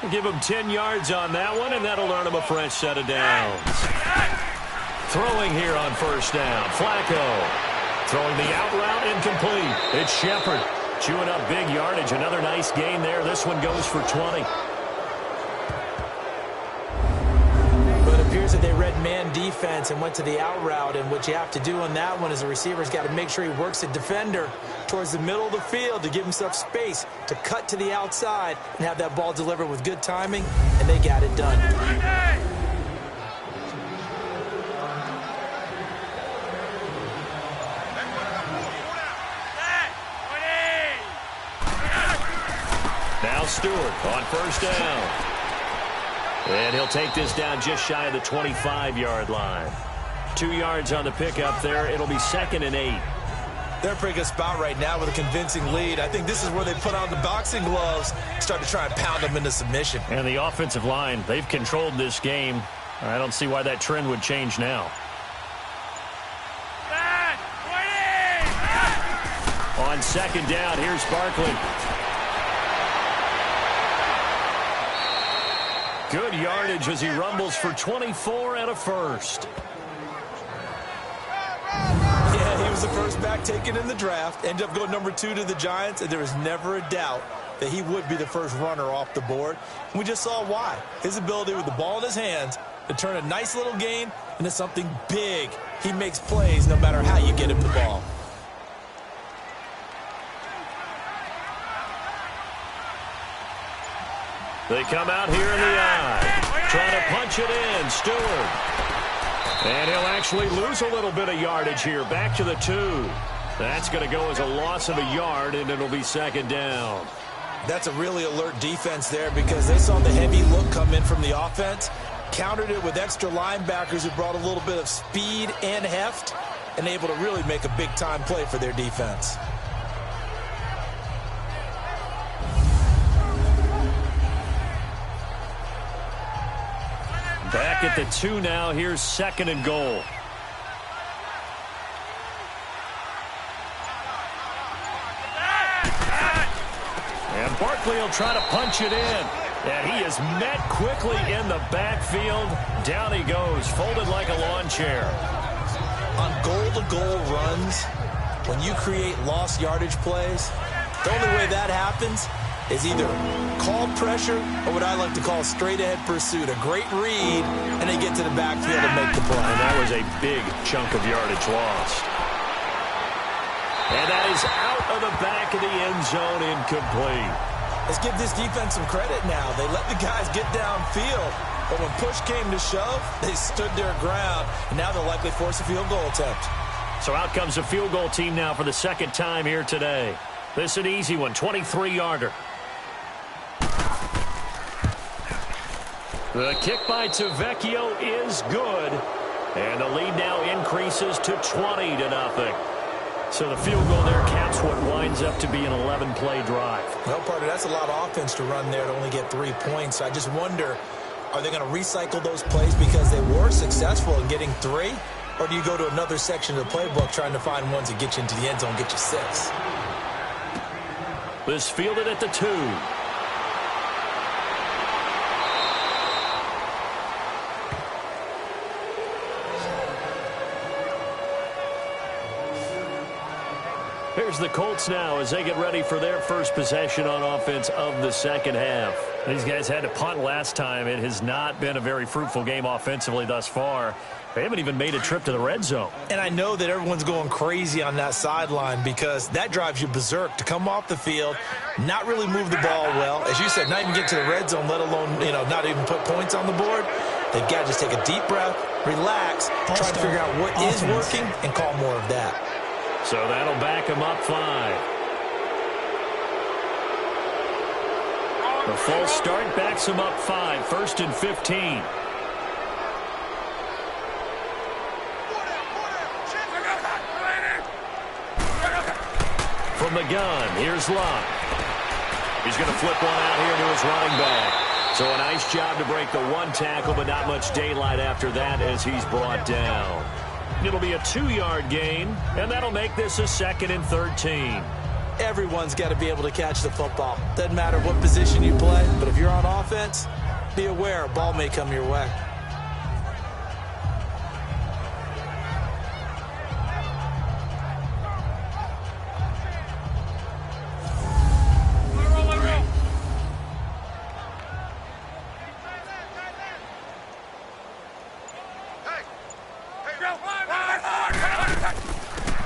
B: We'll give him 10 yards on that one, and that'll earn him a fresh set of downs. Throwing here on first down. Flacco throwing the out route incomplete. It's Shepard chewing up big yardage. Another nice gain there. This one goes for 20.
C: Appears that they read man defense and went to the out route, and what you have to do on that one is the receiver's got to make sure he works the defender towards the middle of the field to give himself space to cut to the outside and have that ball delivered with good timing, and they got it done.
B: Now Stewart on first down. And he'll take this down just shy of the 25-yard line. 2 yards on the pickup there. It'll be 2nd and 8.
D: They're in a pretty good spot right now with a convincing lead. I think this is where they put on the boxing gloves, start to try and pound them into submission.
B: And the offensive line, they've controlled this game. I don't see why that trend would change now. On 2nd down, here's Barkley. Good yardage as he rumbles for 24 and a first.
D: Yeah, he was the first back taken in the draft. Ended up going number 2 to the Giants, and there was never a doubt that he would be the first runner off the board. We just saw why. His ability with the ball in his hands to turn a nice little gain into something big. He makes plays no matter how you get him the ball.
B: They come out here in the eye. Trying to punch it in. Stewart. And he'll actually lose a little bit of yardage here. Back to the 2. That's going to go as a loss of a yard, and it'll be 2nd down.
D: That's a really alert defense there because they saw the heavy look come in from the offense, countered it with extra linebackers who brought a little bit of speed and heft, and able to really make a big-time play for their defense.
B: Back at the 2 now. Here's 2nd and goal. And Barkley will try to punch it in. And he is met quickly in the backfield. Down he goes, folded like a lawn chair.
D: On goal-to-goal runs, when you create lost yardage plays, the only way that happens is either called pressure or what I like to call straight-ahead pursuit. A great read, and they get to the backfield and make the play.
B: And that was a big chunk of yardage lost. And that is out of the back of the end zone, incomplete.
D: Let's give this defense some credit now. They let the guys get downfield, But when push came to shove, they stood their ground, and now they'll likely force a field goal attempt.
B: So out comes a field goal team now for the second time here today. This is an easy one, 23-yarder. The kick by Tavecchio is good. And the lead now increases to 20-0. So the field goal there caps what winds up to be an 11-play drive.
D: Well, partner, that's a lot of offense to run there to only get 3 points. I just wonder, are they going to recycle those plays because they were successful in getting 3? Or do you go to another section of the playbook trying to find ones that get you into the end zone, get you 6?
B: This fielded at the 2. Here's the Colts now as they get ready for their first possession on offense of the second half. These guys had to punt last time. It has not been a very fruitful game offensively thus far. They haven't even made a trip to the red zone.
D: And I know that everyone's going crazy on that sideline because that drives you berserk to come off the field, not really move the ball well. As you said, not even get to the red zone, let alone, not even put points on the board. They've got to just take a deep breath, relax, try to figure out what is working and call more of that.
B: So that'll back him up 5. The false start backs him up 5. 1st and 15. From the gun, here's Locke. He's going to flip one out here to his running back. So a nice job to break the 1 tackle, but not much daylight after that as he's brought down. It'll be a 2-yard gain, and that'll make this a 2nd and 13.
D: Everyone's got to be able to catch the football. Doesn't matter what position you play, but if you're on offense, be aware a ball may come your way.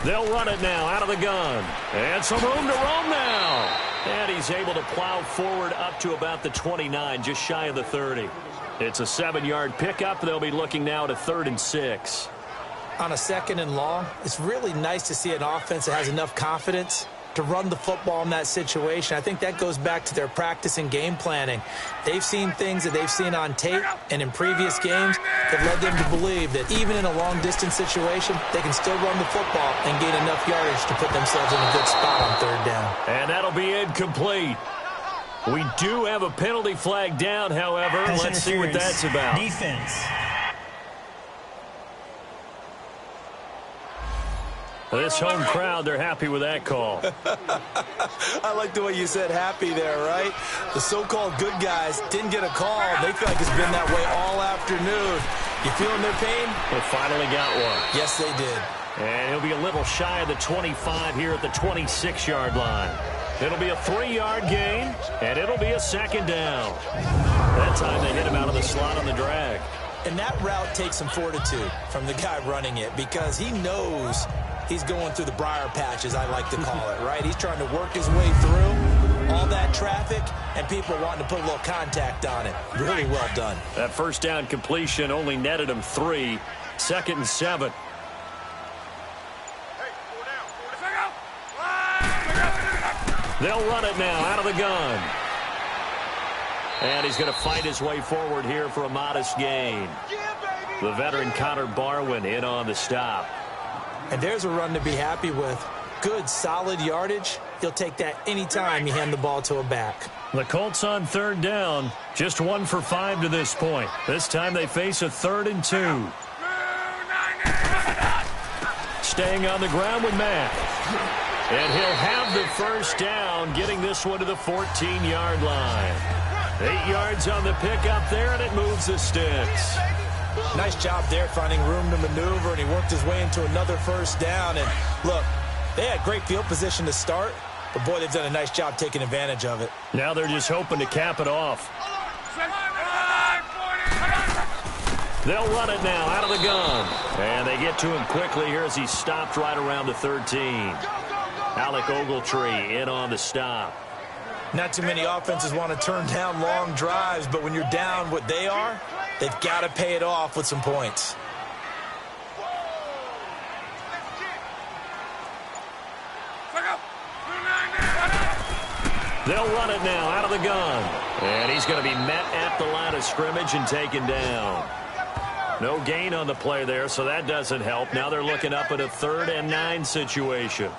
B: They'll run it now out of the gun. And some room to roam now. And he's able to plow forward up to about the 29, just shy of the 30. It's a 7-yard pickup. They'll be looking now to 3rd and 6.
D: On a 2nd and long, it's really nice to see an offense that has enough confidence to run the football in that situation. I think that goes back to their practice and game planning. They've seen things that they've seen on tape and in previous games that led them to believe that even in a long-distance situation, they can still run the football and gain enough yardage to put themselves in a good spot on 3rd down.
B: And that'll be incomplete. We do have a penalty flag down, however. Let's see what that's about.
F: Defense.
B: This home crowd, they're happy with that call.
D: I like the way you said happy there, right? The so-called good guys didn't get a call. They feel like it's been that way all afternoon. You feeling their pain?
B: They finally got one.
D: Yes, they did.
B: And he'll be a little shy of the 25 here at the 26-yard line. It'll be a 3-yard gain, and it'll be a 2nd down. That time they hit him out of the slot on the drag.
D: And that route takes some fortitude from the guy running it because he knows he's going through the briar patch, as I like to call it, right? He's trying to work his way through all that traffic, and people wanting to put a little contact on it. Really well done.
B: That 1st down completion only netted him 3. 2nd and 7. They'll run it now out of the gun. And he's going to fight his way forward here for a modest gain. The veteran Connor Barwin in on the stop.
D: And there's a run to be happy with. Good, solid yardage. He'll take that anytime you hand the ball to a back.
B: The Colts on 3rd down. Just 1 for 5 to this point. This time they face a 3rd and 2. Staying on the ground with Matt. And he'll have the 1st down, getting this one to the 14-yard line. 8 yards on the pickup there, and it moves the sticks.
D: Nice job there finding room to maneuver, and he worked his way into another 1st down. And look, they had great field position to start, but boy, they've done a nice job taking advantage of it.
B: Now they're just hoping to cap it off. They'll run it now out of the gun. And they get to him quickly here as he stopped right around the 13. Alec Ogletree in on the stop.
D: Not too many offenses want to turn down long drives, but when you're down what they are, They've got to pay it off with some points.
B: They'll run it now out of the gun. And he's going to be met at the line of scrimmage and taken down. No gain on the play there, so that doesn't help. Now they're looking up at a 3rd and 9 situation.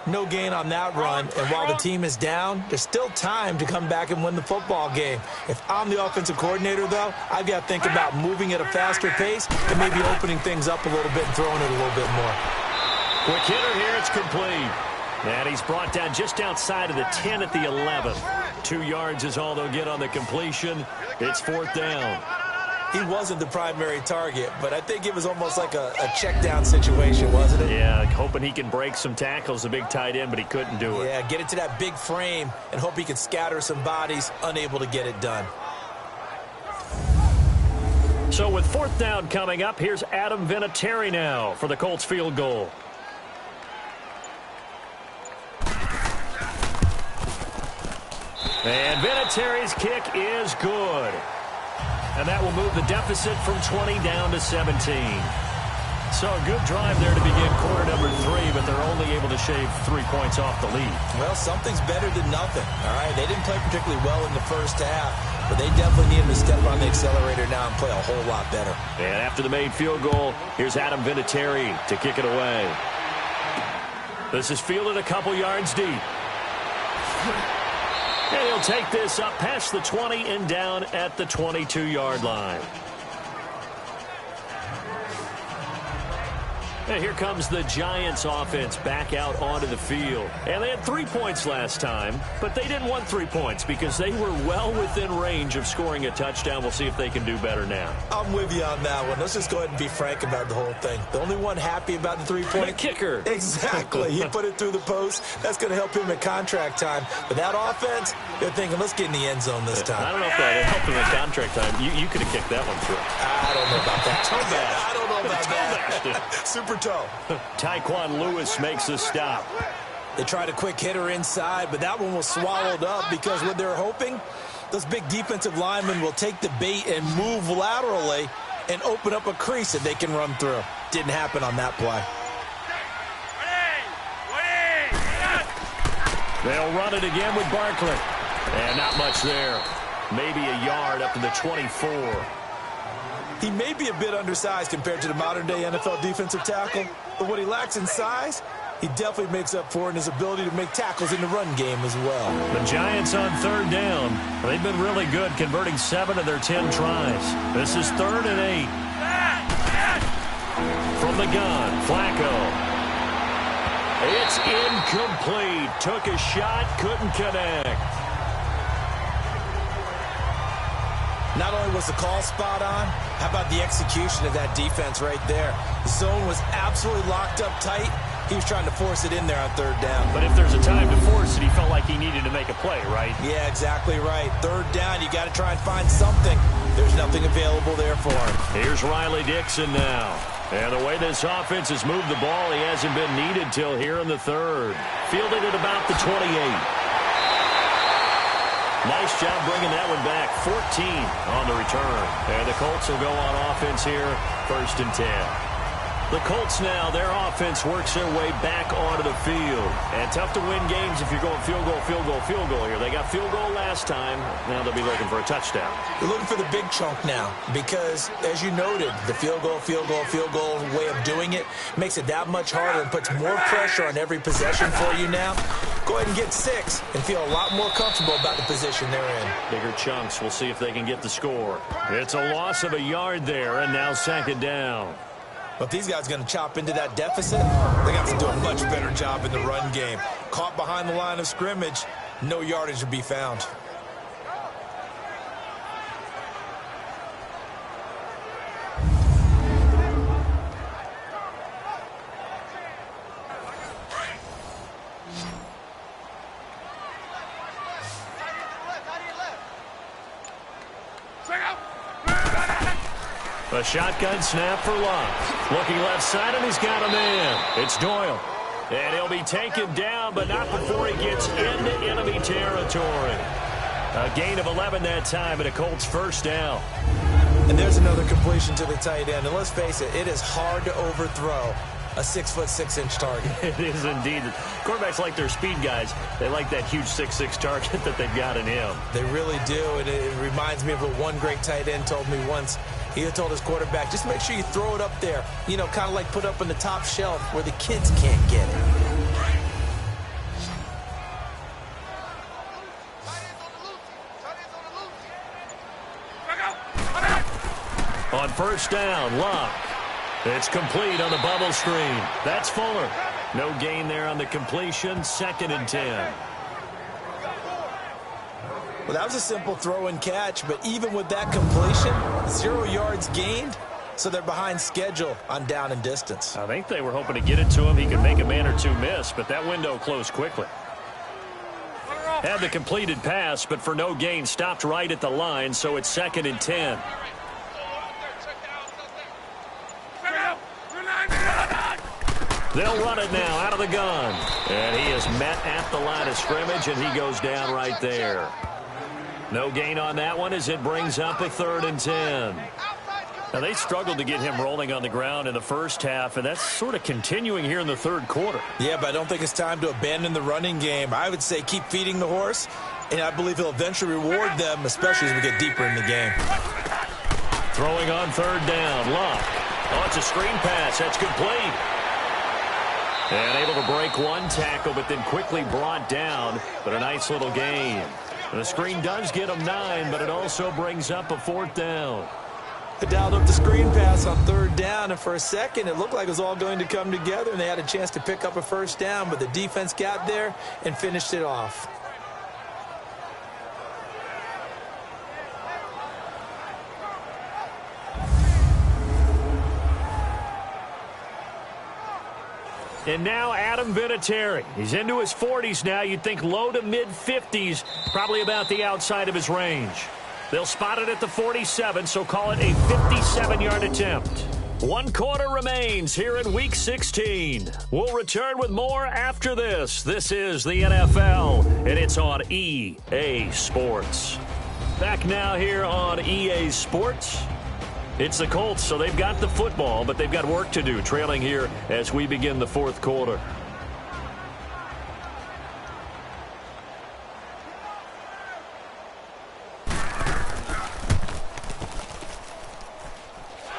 D: No gain on that run, and while the team is down, there's still time to come back and win the football game. If I'm the offensive coordinator, though, I've got to think about moving at a faster pace and maybe opening things up a little bit and throwing it a little bit more.
B: Quick hitter here, it's complete. And he's brought down just outside of the 10 at the 11. 2 yards is all they'll get on the completion. It's 4th down.
D: He wasn't the primary target, but I think it was almost like a check down situation, wasn't it?
B: Yeah, hoping he can break some tackles, the big tight end, but he couldn't do it.
D: Yeah, get it to that big frame and hope he can scatter some bodies, unable to get it done.
B: So with 4th down coming up, here's Adam Vinatieri now for the Colts field goal. And Vinatieri's kick is good. And that will move the deficit from 20 down to 17. So a good drive there to begin quarter number 3, but they're only able to shave 3 points off the lead.
D: Well, something's better than nothing, all right? They didn't play particularly well in the first half, but they definitely needed to step on the accelerator now and play a whole lot better.
B: And after the made field goal, here's Adam Vinatieri to kick it away. This is fielded a couple yards deep. And he'll take this up past the 20 and down at the 22-yard line. And here comes the Giants offense back out onto the field. And they had 3 points last time, but they didn't want 3 points because they were well within range of scoring a touchdown. We'll see if they can do better now.
D: I'm with you on that one. Let's just go ahead and be frank about the whole thing. The only one happy about the 3-point...
B: The kicker.
D: Exactly. He put it through the post. That's going to help him at contract time. But that offense, they're thinking, let's get in the end zone this time.
B: I don't know if that helped him at contract time. You could have kicked that one through.
D: I don't know about that.
B: Toe bash.
D: I don't know about that. Super toe.
B: Tyquan Lewis makes a stop.
D: They tried a quick hitter inside, but that one was swallowed up because what they're hoping, those big defensive linemen will take the bait and move laterally and open up a crease that they can run through. Didn't happen on that play.
B: They'll run it again with Barkley. And not much there. Maybe a yard up to the 24.
D: He may be a bit undersized compared to the modern-day NFL defensive tackle, but what he lacks in size, he definitely makes up for in his ability to make tackles in the run game as well.
B: The Giants on 3rd down. They've been really good, converting 7 of their 10 tries. This is 3rd and 8. From the gun, Flacco. It's incomplete. Took a shot, couldn't connect.
D: Not only was the call spot on, how about the execution of that defense right there? The zone was absolutely locked up tight. He was trying to force it in there on 3rd down.
B: But if there's a time to force it, he felt like he needed to make a play, right?
D: Yeah, exactly right. 3rd down, you got to try and find something. There's nothing available there for him.
B: Here's Riley Dixon now. And the way this offense has moved the ball, he hasn't been needed till here in the 3rd. Fielding at about the 28. Nice job bringing that one back. 14 on the return. And the Colts will go on offense here, 1st and 10. The Colts now, their offense works their way back onto the field. And tough to win games if you're going field goal, field goal, field goal here. They got field goal last time. Now they'll be looking for a touchdown.
D: They're looking for the big chunk now because, as you noted, the field goal way of doing it makes it that much harder and puts more pressure on every possession for you now. Go ahead and get 6 and feel a lot more comfortable about the position they're in.
B: Bigger chunks. We'll see if they can get the score. It's a loss of a yard there, and now 2nd down.
D: But these guys are going to chop into that deficit. They got to do a much better job in the run game. Caught behind the line of scrimmage, no yardage to be found.
B: A shotgun snap for Love. Looking left side, and he's got a man. It's Doyle. And he'll be taken down, but not before he gets into enemy territory. A gain of 11 that time and a Colts first down.
C: And there's another completion to the tight end. And let's face it, it is hard to overthrow a 6'6" target.
B: It is indeed. Quarterbacks like their speed guys. They like that huge 6'6" target that they've got in him.
C: They really do, and it reminds me of what one great tight end told me once. He had told his quarterback, just make sure you throw it up there, you know, kind of like put up on the top shelf where the kids can't get it.
B: On first down, Locke. It's complete on the bubble screen. That's Fuller. No gain there on the completion. 2nd and 10.
C: Well, that was a simple throw and catch, but even with that completion, 0 yards gained, so they're behind schedule on down and distance.
B: I think they were hoping to get it to him. He could make a man or two miss, but that window closed quickly. Had the completed pass, but for no gain, stopped right at the line, so it's 2nd and 10. They'll run it now out of the gun. And he is met at the line of scrimmage, and he goes down right there. No gain on that one as it brings up a 3rd and 10. Now, they struggled to get him rolling on the ground in the first half, and that's sort of continuing here in the 3rd quarter.
C: Yeah, but I don't think it's time to abandon the running game. I would say keep feeding the horse, and I believe he'll eventually reward them, especially as we get deeper in the game.
B: Throwing on 3rd down, Locke. Oh, it's a screen pass. That's complete. And able to break one tackle, but then quickly brought down. But a nice little gain. And the screen does get him 9, but it also brings up a 4th down.
C: They dialed up the screen pass on 3rd down, and for a second, it looked like it was all going to come together, and they had a chance to pick up a first down, but the defense got there and finished it off.
B: And now Adam Vinatieri. He's into his 40s now. You'd think low to mid-50s, probably about the outside of his range. They'll spot it at the 47, so call it a 57-yard attempt. 1 quarter remains here in Week 16. We'll return with more after this. This is the NFL, and it's on EA Sports. Back now here on EA Sports. It's the Colts, so they've got the football, but they've got work to do, trailing here as we begin the 4th quarter.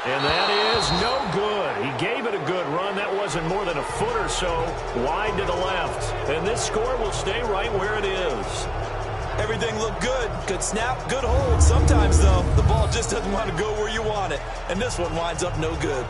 B: And that is no good. He gave it a good run. That wasn't more than a foot or so wide to the left. And this score will stay right where it is.
C: Everything looked good. Good snap, good hold. Sometimes, though, the ball just doesn't want to go where you want it. And this one winds up no good.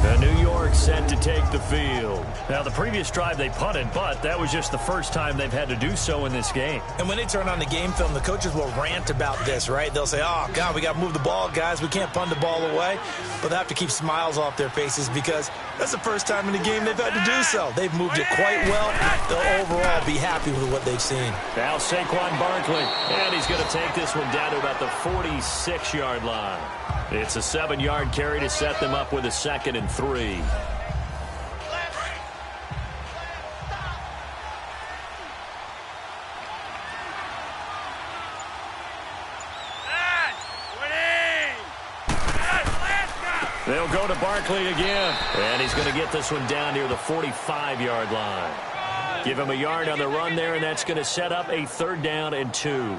B: And New York set to take the field. Now, the previous drive they punted, but that was just the first time they've had to do so in this game.
C: And when they turn on the game film, the coaches will rant about this, right? They'll say, oh, God, we got to move the ball, guys. We can't punt the ball away. But they have to keep smiles off their faces because that's the first time in the game they've had to do so. They've moved it quite well. They'll overall be happy with what they've seen.
B: Now Saquon Barkley, and he's going to take this one down to about the 46-yard line. It's a 7-yard carry to set them up with a 2nd and 3. They'll go to Barkley again. And he's going to get this one down near the 45-yard line. Give him a yard on the run there, and that's going to set up a 3rd down and 2.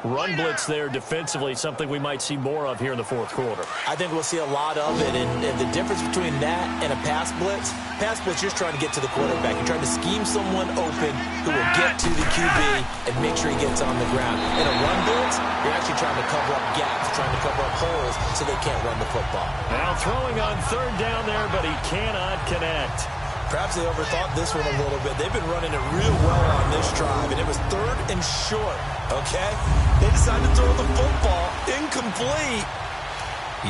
B: Run blitz there defensively, something we might see more of here in the 4th quarter.
C: I think we'll see a lot of it, and the difference between that and a pass blitz, you're just trying to get to the quarterback. You're trying to scheme someone open who will get to the QB and make sure he gets on the ground. In a run blitz, you're actually trying to cover up gaps, trying to cover up holes so they can't run the football.
B: Now throwing on 3rd down there, but he cannot connect.
C: Perhaps they overthought this one a little bit. They've been running it real well on this drive, and it was 3rd and short, okay? They decided to throw the football incomplete.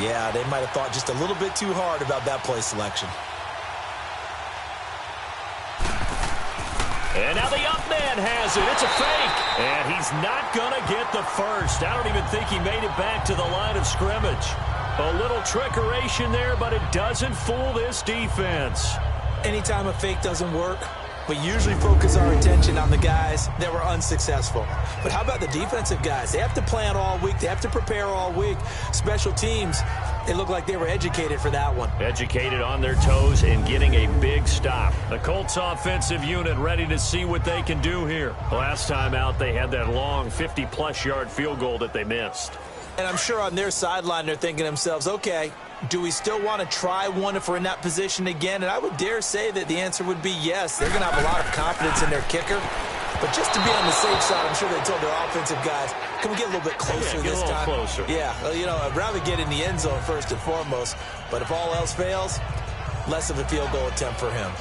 C: Yeah, they might have thought just a little bit too hard about that play selection.
B: And now the up man has it. It's a fake. And he's not going to get the first. I don't even think he made it back to the line of scrimmage. A little trickeration there, but it doesn't fool this defense.
C: Anytime a fake doesn't work, we usually focus our attention on the guys that were unsuccessful. But how about the defensive guys? They have to plan all week. They have to prepare all week. Special teams, it looked like they were educated for that one.
B: Educated on their toes and getting a big stop. The Colts offensive unit ready to see what they can do here. Last time out, they had that long 50-plus yard field goal that they missed.
C: And I'm sure on their sideline they're thinking to themselves, okay, do we still want to try one if we're in that position again? And I would dare say that the answer would be yes. They're going to have a lot of confidence in their kicker. But just to be on the safe side, I'm sure they told their offensive guys, can we get a little bit closer this time?
B: Closer.
C: Yeah, well, you know, I'd rather get in the end zone first and foremost. But if all else fails, less of a field goal attempt for him.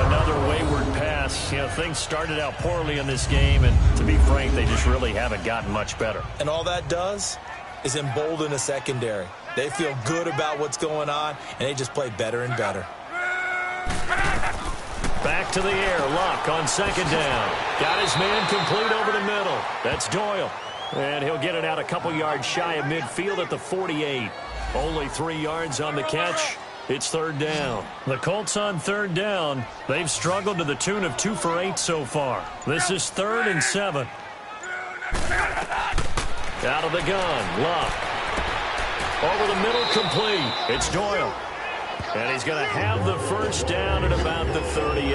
B: Another wayward pass. You know, things started out poorly in this game, and to be frank, they just really haven't gotten much better.
C: And all that does is embolden a secondary. They feel good about what's going on, and they just play better and better.
B: Back to the air. Luck on second down. Got his man complete over the middle. That's Doyle. And he'll get it out a couple yards shy of midfield at the 48. Only 3 yards on the catch. It's third down. The Colts on third down. They've struggled to the tune of 2 for 8 so far. This is 3rd and 7. Out of the gun. Luck. Over the middle, complete. It's Doyle. And he's going to have the first down at about the 38.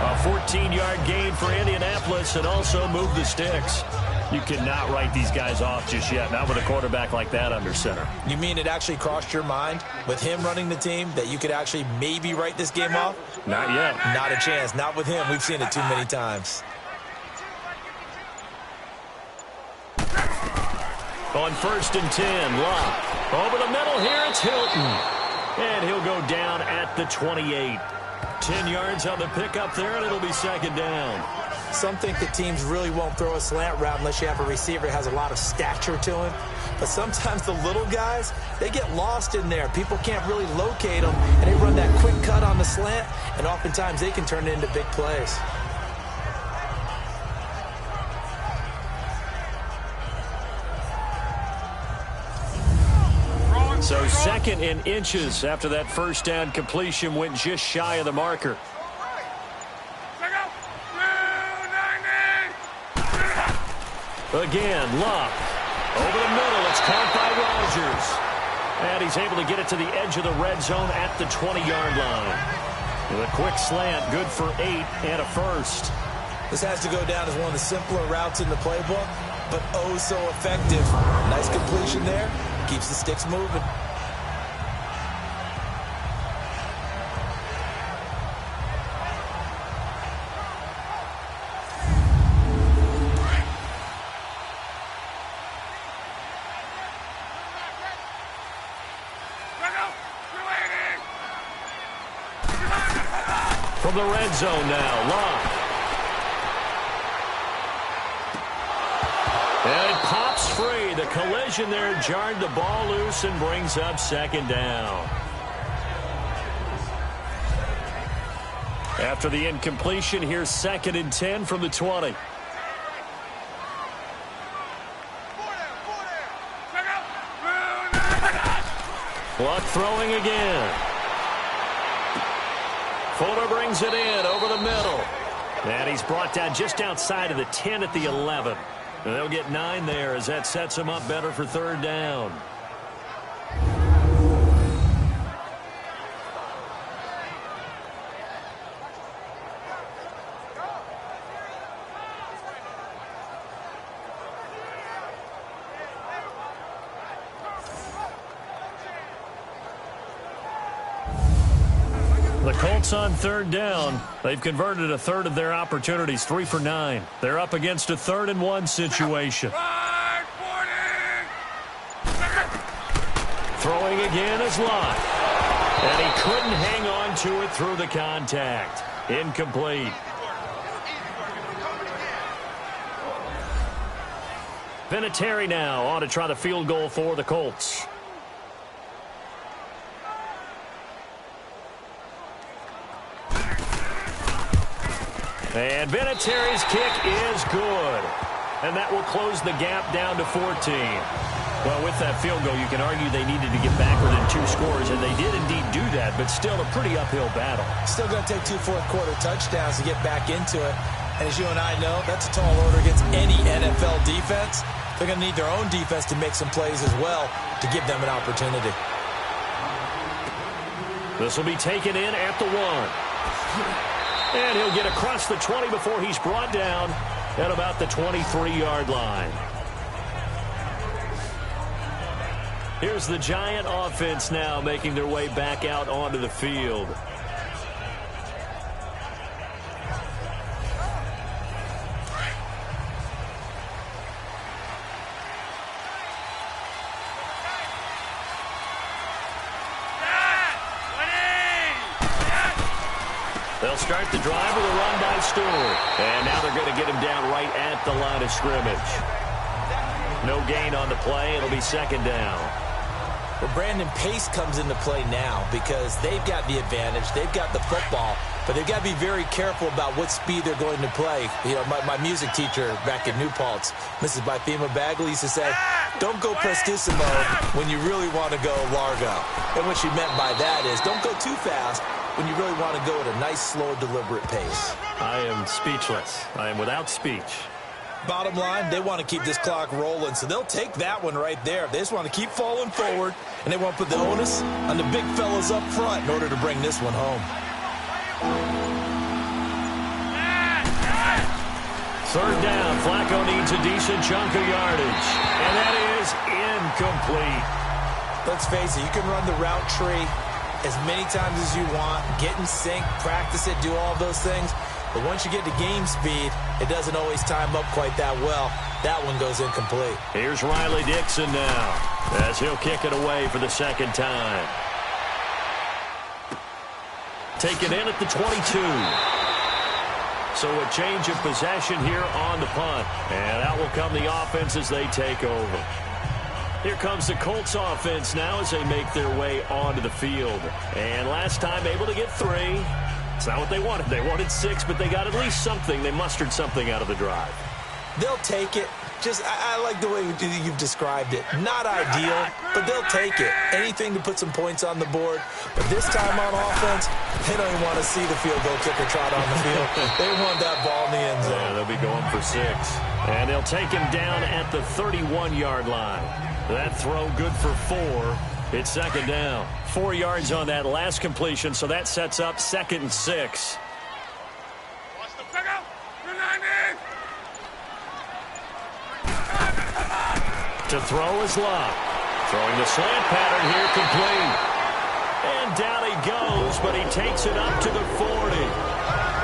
B: A 14-yard gain for Indianapolis and also move the sticks. You cannot write these guys off just yet, not with a quarterback like that under center.
C: You mean it actually crossed your mind with him running the team that you could actually maybe write this game off?
B: Not yet.
C: Not a chance. Not with him. We've seen it too many times.
B: On 1st and 10, Luck. Over the middle here, it's Hilton. And he'll go down at the 28. 10 yards on the pickup there, and it'll be second down.
C: Some think that teams really won't throw a slant route unless you have a receiver that has a lot of stature to him. But sometimes the little guys, they get lost in there. People can't really locate them, and they run that quick cut on the slant, and oftentimes they can turn it into big plays.
B: So 2nd and inches after that first down completion went just shy of the marker. Again, Luck. Over the middle, it's caught by Rodgers. And he's able to get it to the edge of the red zone at the 20-yard line. With a quick slant, good for 8 and a first.
C: This has to go down as one of the simpler routes in the playbook, but oh so effective. Nice completion there. Keeps the sticks moving.
B: From the red zone now, Luck. And it pops free. The collision there jarred the ball loose and brings up second down. After the incompletion, here's 2nd and 10 from the 20. Luck throwing again. Fuller brings it in over the middle. And he's brought down just outside of the 10 at the 11. And they'll get 9 there as that sets them up better for third down. The Colts on third down. They've converted a third of their opportunities, 3 for 9. They're up against a 3rd and 1 situation. Throwing again is Luck. And he couldn't hang on to it through the contact. Incomplete. Vinatieri now on to try the field goal for the Colts. And Vinatieri's kick is good. And that will close the gap down to 14. Well, with with that field goal, you can argue they needed to get back within 2 scores, and they did indeed do that, but still a pretty uphill battle.
C: Still going to take 2 fourth-quarter touchdowns to get back into it. And as you and I know, that's a tall order against any NFL defense. They're going to need their own defense to make some plays as well to give them an opportunity.
B: This will be taken in at the 1. And he'll get across the 20 before he's brought down at about the 23-yard line. Here's the Giant offense now making their way back out onto the field. They'll start the drive with a run by Stewart. And now they're going to get him down right at the line of scrimmage. No gain on the play. It'll be second down.
C: Well, Brandon, pace comes into play now because they've got the advantage. They've got the football, but they've got to be very careful about what speed they're going to play. You know, my music teacher back in New Paltz, Mrs. Bythema Bagley, used to say, don't go prestissimo when you really want to go largo. And what she meant by that is don't go too fast when you really want to go at a nice, slow, deliberate pace.
B: I am speechless. I am without speech.
C: Bottom line, they want to keep this clock rolling, so they'll take that one right there. They just want to keep falling forward, and they want to put the onus on the big fellas up front in order to bring this one home.
B: Third down. Flacco needs a decent chunk of yardage, and that is incomplete.
C: Let's face it, you can run the route tree as many times as you want, get in sync, practice it, do all those things. But once you get to game speed, it doesn't always time up quite that well. That one goes incomplete.
B: Here's Riley Dixon now as he'll kick it away for the second time. Taken in at the 22. So a change of possession here on the punt. And out will come the offense as they take over. Here comes the Colts offense now as they make their way onto the field. And last time able to get 3. It's not what they wanted. They wanted 6, but they got at least something. They mustered something out of the drive.
C: They'll take it. I like the way you've described it. Not ideal, but they'll take it. Anything to put some points on the board. But this time on offense, they don't even want to see the field goal kicker trot on the field. They want that ball in the end zone.
B: Yeah, they'll be going for 6. And they'll take him down at the 31-yard line. That throw good for 4. It's second down. 4 yards on that last completion, so that sets up 2nd and 6. To throw is Locke. Throwing the slant pattern here complete. And down he goes, but he takes it up to the 40.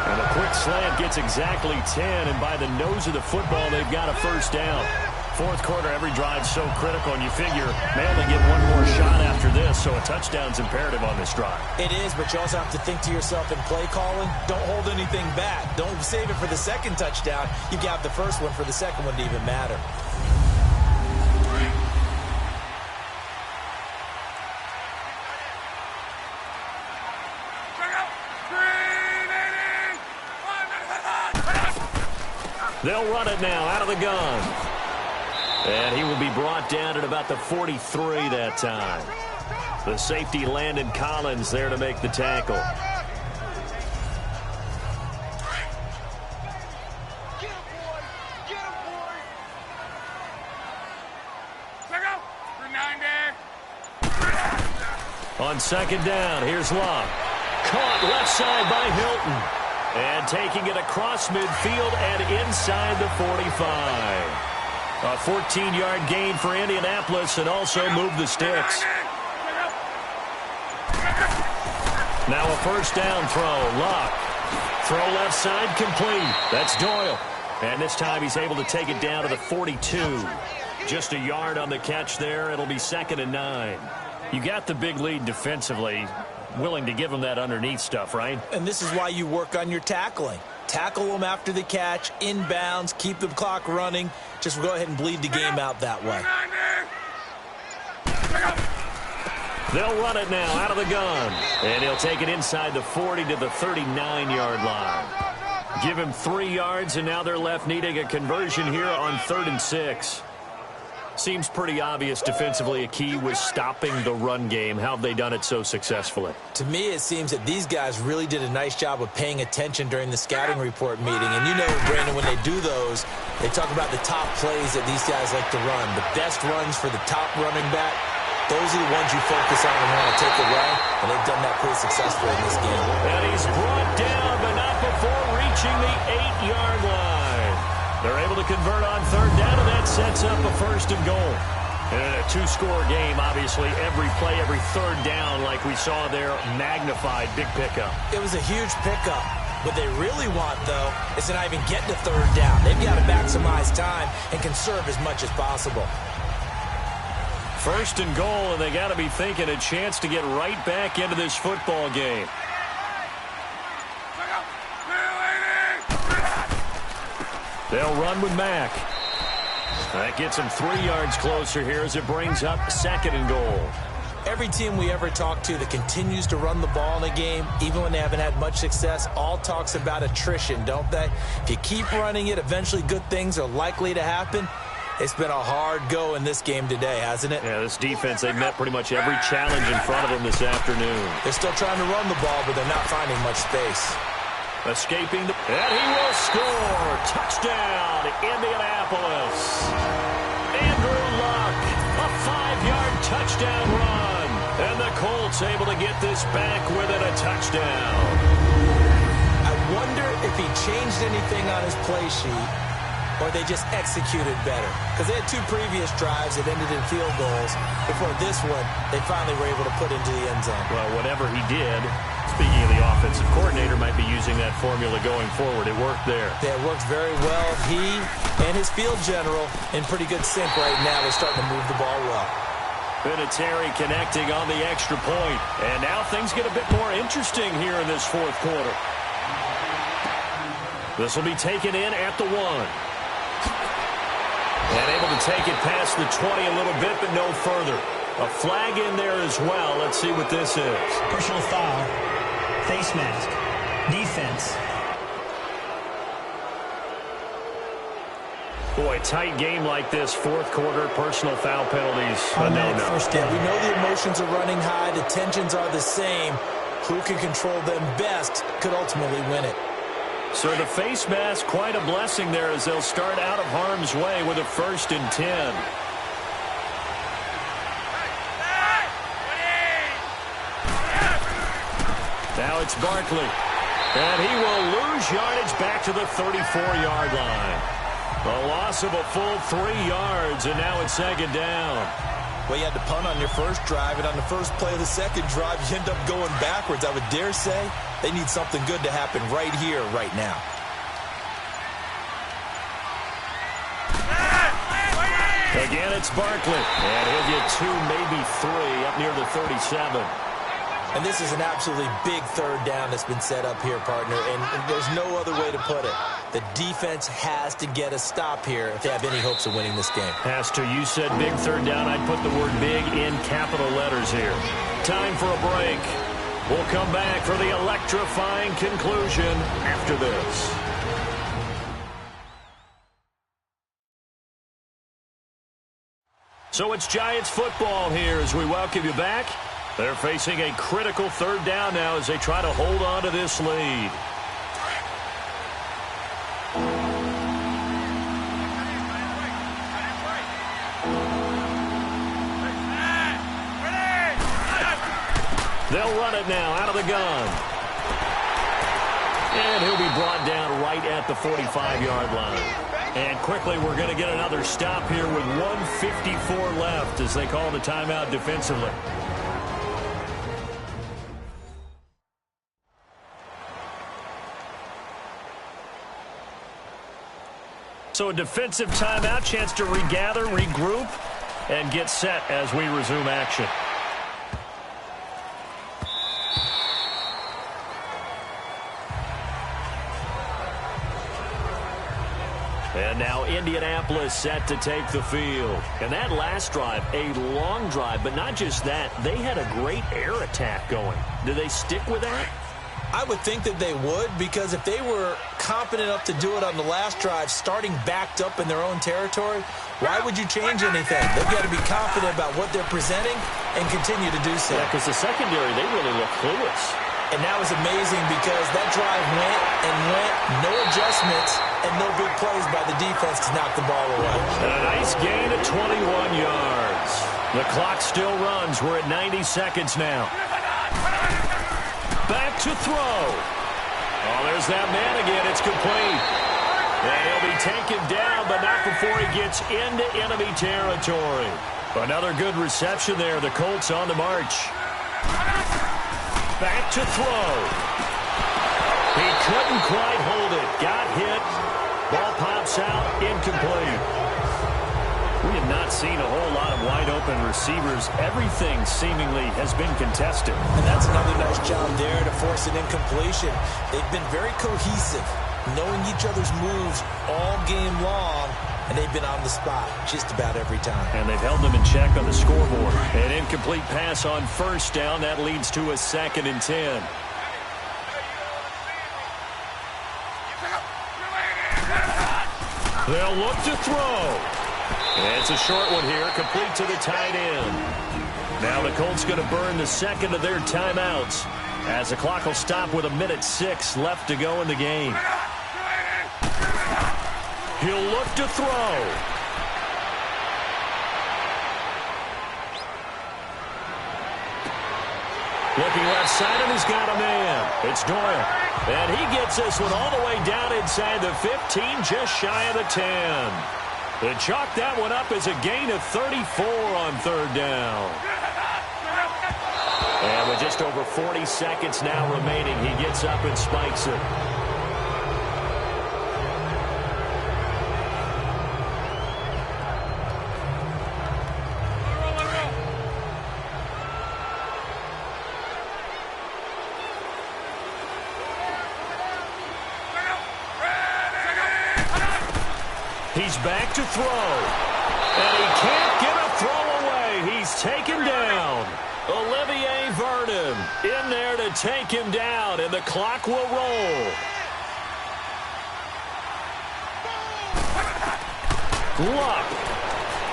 B: And a quick slant gets exactly 10, and by the nose of the football, they've got a first down. Fourth quarter, every drive's so critical, and you figure they only get one more shot after this, so a touchdown's imperative on this drive.
C: It is, but you also have to think to yourself in play calling, don't hold anything back. Don't save it for the second touchdown. You got the first one for the second one to even matter.
B: They'll run it now out of the gun. And he will be brought down at about the 43 that time. The safety Landon Collins there to make the tackle. On second down, here's Locke. Caught left side by Hilton. And taking it across midfield and inside the 45. A 14-yard gain for Indianapolis and also move the sticks. Now a first down throw. Locke. Throw left side complete. That's Doyle. And this time he's able to take it down to the 42. Just a yard on the catch there. It'll be 2nd and 9. You got the big lead defensively. Willing to give them that underneath stuff, right?
C: And this is why you work on your tackling. Tackle them after the catch, inbounds, keep the clock running. Just go ahead and bleed the game out that way.
B: They'll run it now out of the gun. And he'll take it inside the 40 to the 39-yard line. Give him 3 yards, and now they're left needing a conversion here on 3rd and 6. Seems pretty obvious defensively a key was stopping the run game. How have they done it so successfully?
C: To me, it seems that these guys really did a nice job of paying attention during the scouting report meeting. And you know, Brandon, when they do those, they talk about the top plays that these guys like to run. The best runs for the top running back, those are the ones you focus on and want to take away. And they've done that pretty successfully in this game.
B: And he's brought down, but not before reaching the 8-yard line. They're able to convert on third down, and that sets up a 1st and goal. And in a 2-score game, obviously, every play, every third down, like we saw there, magnified, big pickup.
C: It was a huge pickup. What they really want, though, is to not even get to third down. They've got to maximize time and conserve as much as possible.
B: 1st and goal, and they got to be thinking a chance to get right back into this football game. They'll run with Mack. That gets him 3 yards closer here as it brings up 2nd and goal.
C: Every team we ever talk to that continues to run the ball in a game, even when they haven't had much success, all talks about attrition, don't they? If you keep running it, eventually good things are likely to happen. It's been a hard go in this game today, hasn't it?
B: Yeah, this defense, they've met pretty much every challenge in front of them this afternoon.
C: They're still trying to run the ball, but they're not finding much space.
B: Escaping the... And he will score! Touchdown, Indianapolis! Andrew Luck, a 5-yard touchdown run. And the Colts able to get this back within a touchdown.
C: I wonder if he changed anything on his play sheet, or they just executed better. Because they had 2 previous drives that ended in field goals. Before this one, they finally were able to put into the end zone.
B: Well, whatever he did, speaking of the offensive coordinator, might be using that formula going forward. It worked there.
C: Yeah, it worked very well. He and his field general in pretty good sync right now. They're starting to move the ball well.
B: Vinatieri connecting on the extra point. And now things get a bit more interesting here in this 4th quarter. This will be taken in at the 1. And able to take it past the 20 a little bit, but no further. A flag in there as well. Let's see what this is.
F: Personal foul. Face mask. Defense.
B: Boy, tight game like this, 4th quarter, personal foul penalties.
F: Automatic first down.
C: We know the emotions are running high. The tensions are the same. Who can control them best could ultimately win it.
B: So the face mask, quite a blessing there as they'll start out of harm's way with a 1st and 10. Now it's Barkley. And he will lose yardage back to the 34-yard line. A loss of a full 3 yards, and now it's 2nd down.
D: Well, you had to punt on your first drive, and on the first play of the second drive, you end up going backwards. I would dare say they need something good to happen right here, right now.
B: Again, it's Barkley. And he'll get 2, maybe 3, up near the 37.
C: And this is an absolutely big 3rd down that's been set up here, partner, and there's no other way to put it. The defense has to get a stop here if they have any hopes of winning this game.
B: Has to. You said big 3rd down. I'd put the word big in capital letters here. Time for a break. We'll come back for the electrifying conclusion after this. So it's Giants football here as we welcome you back. They're facing a critical 3rd down now as they try to hold on to this lead. They'll run it now out of the gun. And he'll be brought down right at the 45-yard line. And quickly we're going to get another stop here with 1:54 left as they call the timeout defensively. So a defensive timeout, chance to regather, regroup, and get set as we resume action. And now Indianapolis set to take the field. And that last drive, a long drive, but not just that. They had a great air attack going. Do they stick with that?
C: I would think that they would, because if they were competent enough to do it on the last drive, starting backed up in their own territory, why would you change anything? They've got to be confident about what they're presenting and continue to do so.
B: Yeah, because the secondary, they really look clueless.
C: And that was amazing because that drive went and went, no adjustments, and no big plays by the defense to knock the ball away.
B: And a nice gain of 21 yards. The clock still runs. We're at 90 seconds now. Back to throw. Oh, there's that man again. It's complete. And he'll be taken down, but not before he gets into enemy territory. Another good reception there. The Colts on the march. Back to throw. He couldn't quite hold it. Got hit. Ball pops out. Incomplete. We have not seen a whole lot of wide-open receivers. Everything seemingly has been contested.
C: And that's another nice job there to force an incompletion. They've been very cohesive, knowing each other's moves all game long, and they've been on the spot just about every time.
B: And they've held them in check on the scoreboard. An incomplete pass on first down. That leads to a 2nd and 10. They'll look to throw. It's a short one here, complete to the tight end. Now the Colts going to burn the second of their timeouts as the clock will stop with 1:06 left to go in the game. He'll look to throw. Looking left side, and he's got a man. It's Doyle. And he gets this one all the way down inside the 15, just shy of the 10. They chalk that one up as a gain of 34 on 3rd down. And with just over 40 seconds now remaining, he gets up and spikes it. He's back to throw. And he can't get a throw away. He's taken down. Olivier Vernon in there to take him down, and the clock will roll. Luck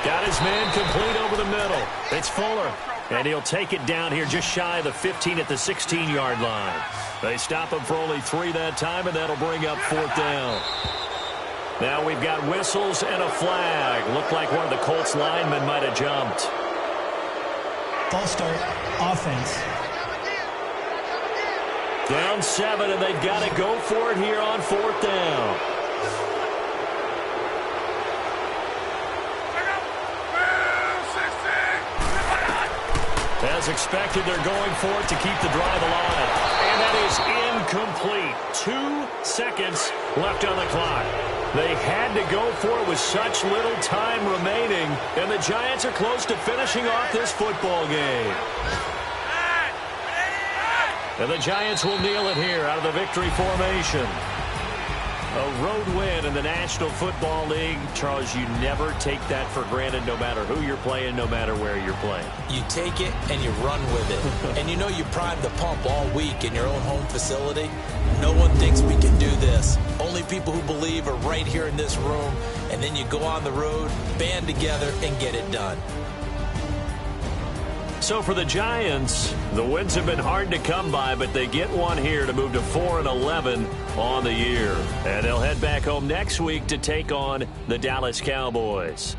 B: got his man complete over the middle. It's Fuller, and he'll take it down here just shy of the 15 at the 16-yard line. They stop him for only 3 that time, and that'll bring up 4th down. Now we've got whistles and a flag. Looked like one of the Colts linemen might have jumped.
F: False start, offense.
B: Down 7, and they've got to go for it here on 4th down. As expected, they're going for it to keep the drive alive. And that is incomplete. 2 seconds left on the clock. They had to go for it with such little time remaining, and the Giants are close to finishing off this football game. And the Giants will kneel it here out of the victory formation. A road win in the National Football League. Charles, you never take that for granted no matter who you're playing, no matter where you're playing.
C: You take it and you run with it. And you know you primed the pump all week in your own home facility. No one thinks we can do this. Only people who believe are right here in this room. And then you go on the road, band together, and get it done.
B: So for the Giants, the wins have been hard to come by, but they get one here to move to 4-11 on the year. And they'll head back home next week to take on the Dallas Cowboys.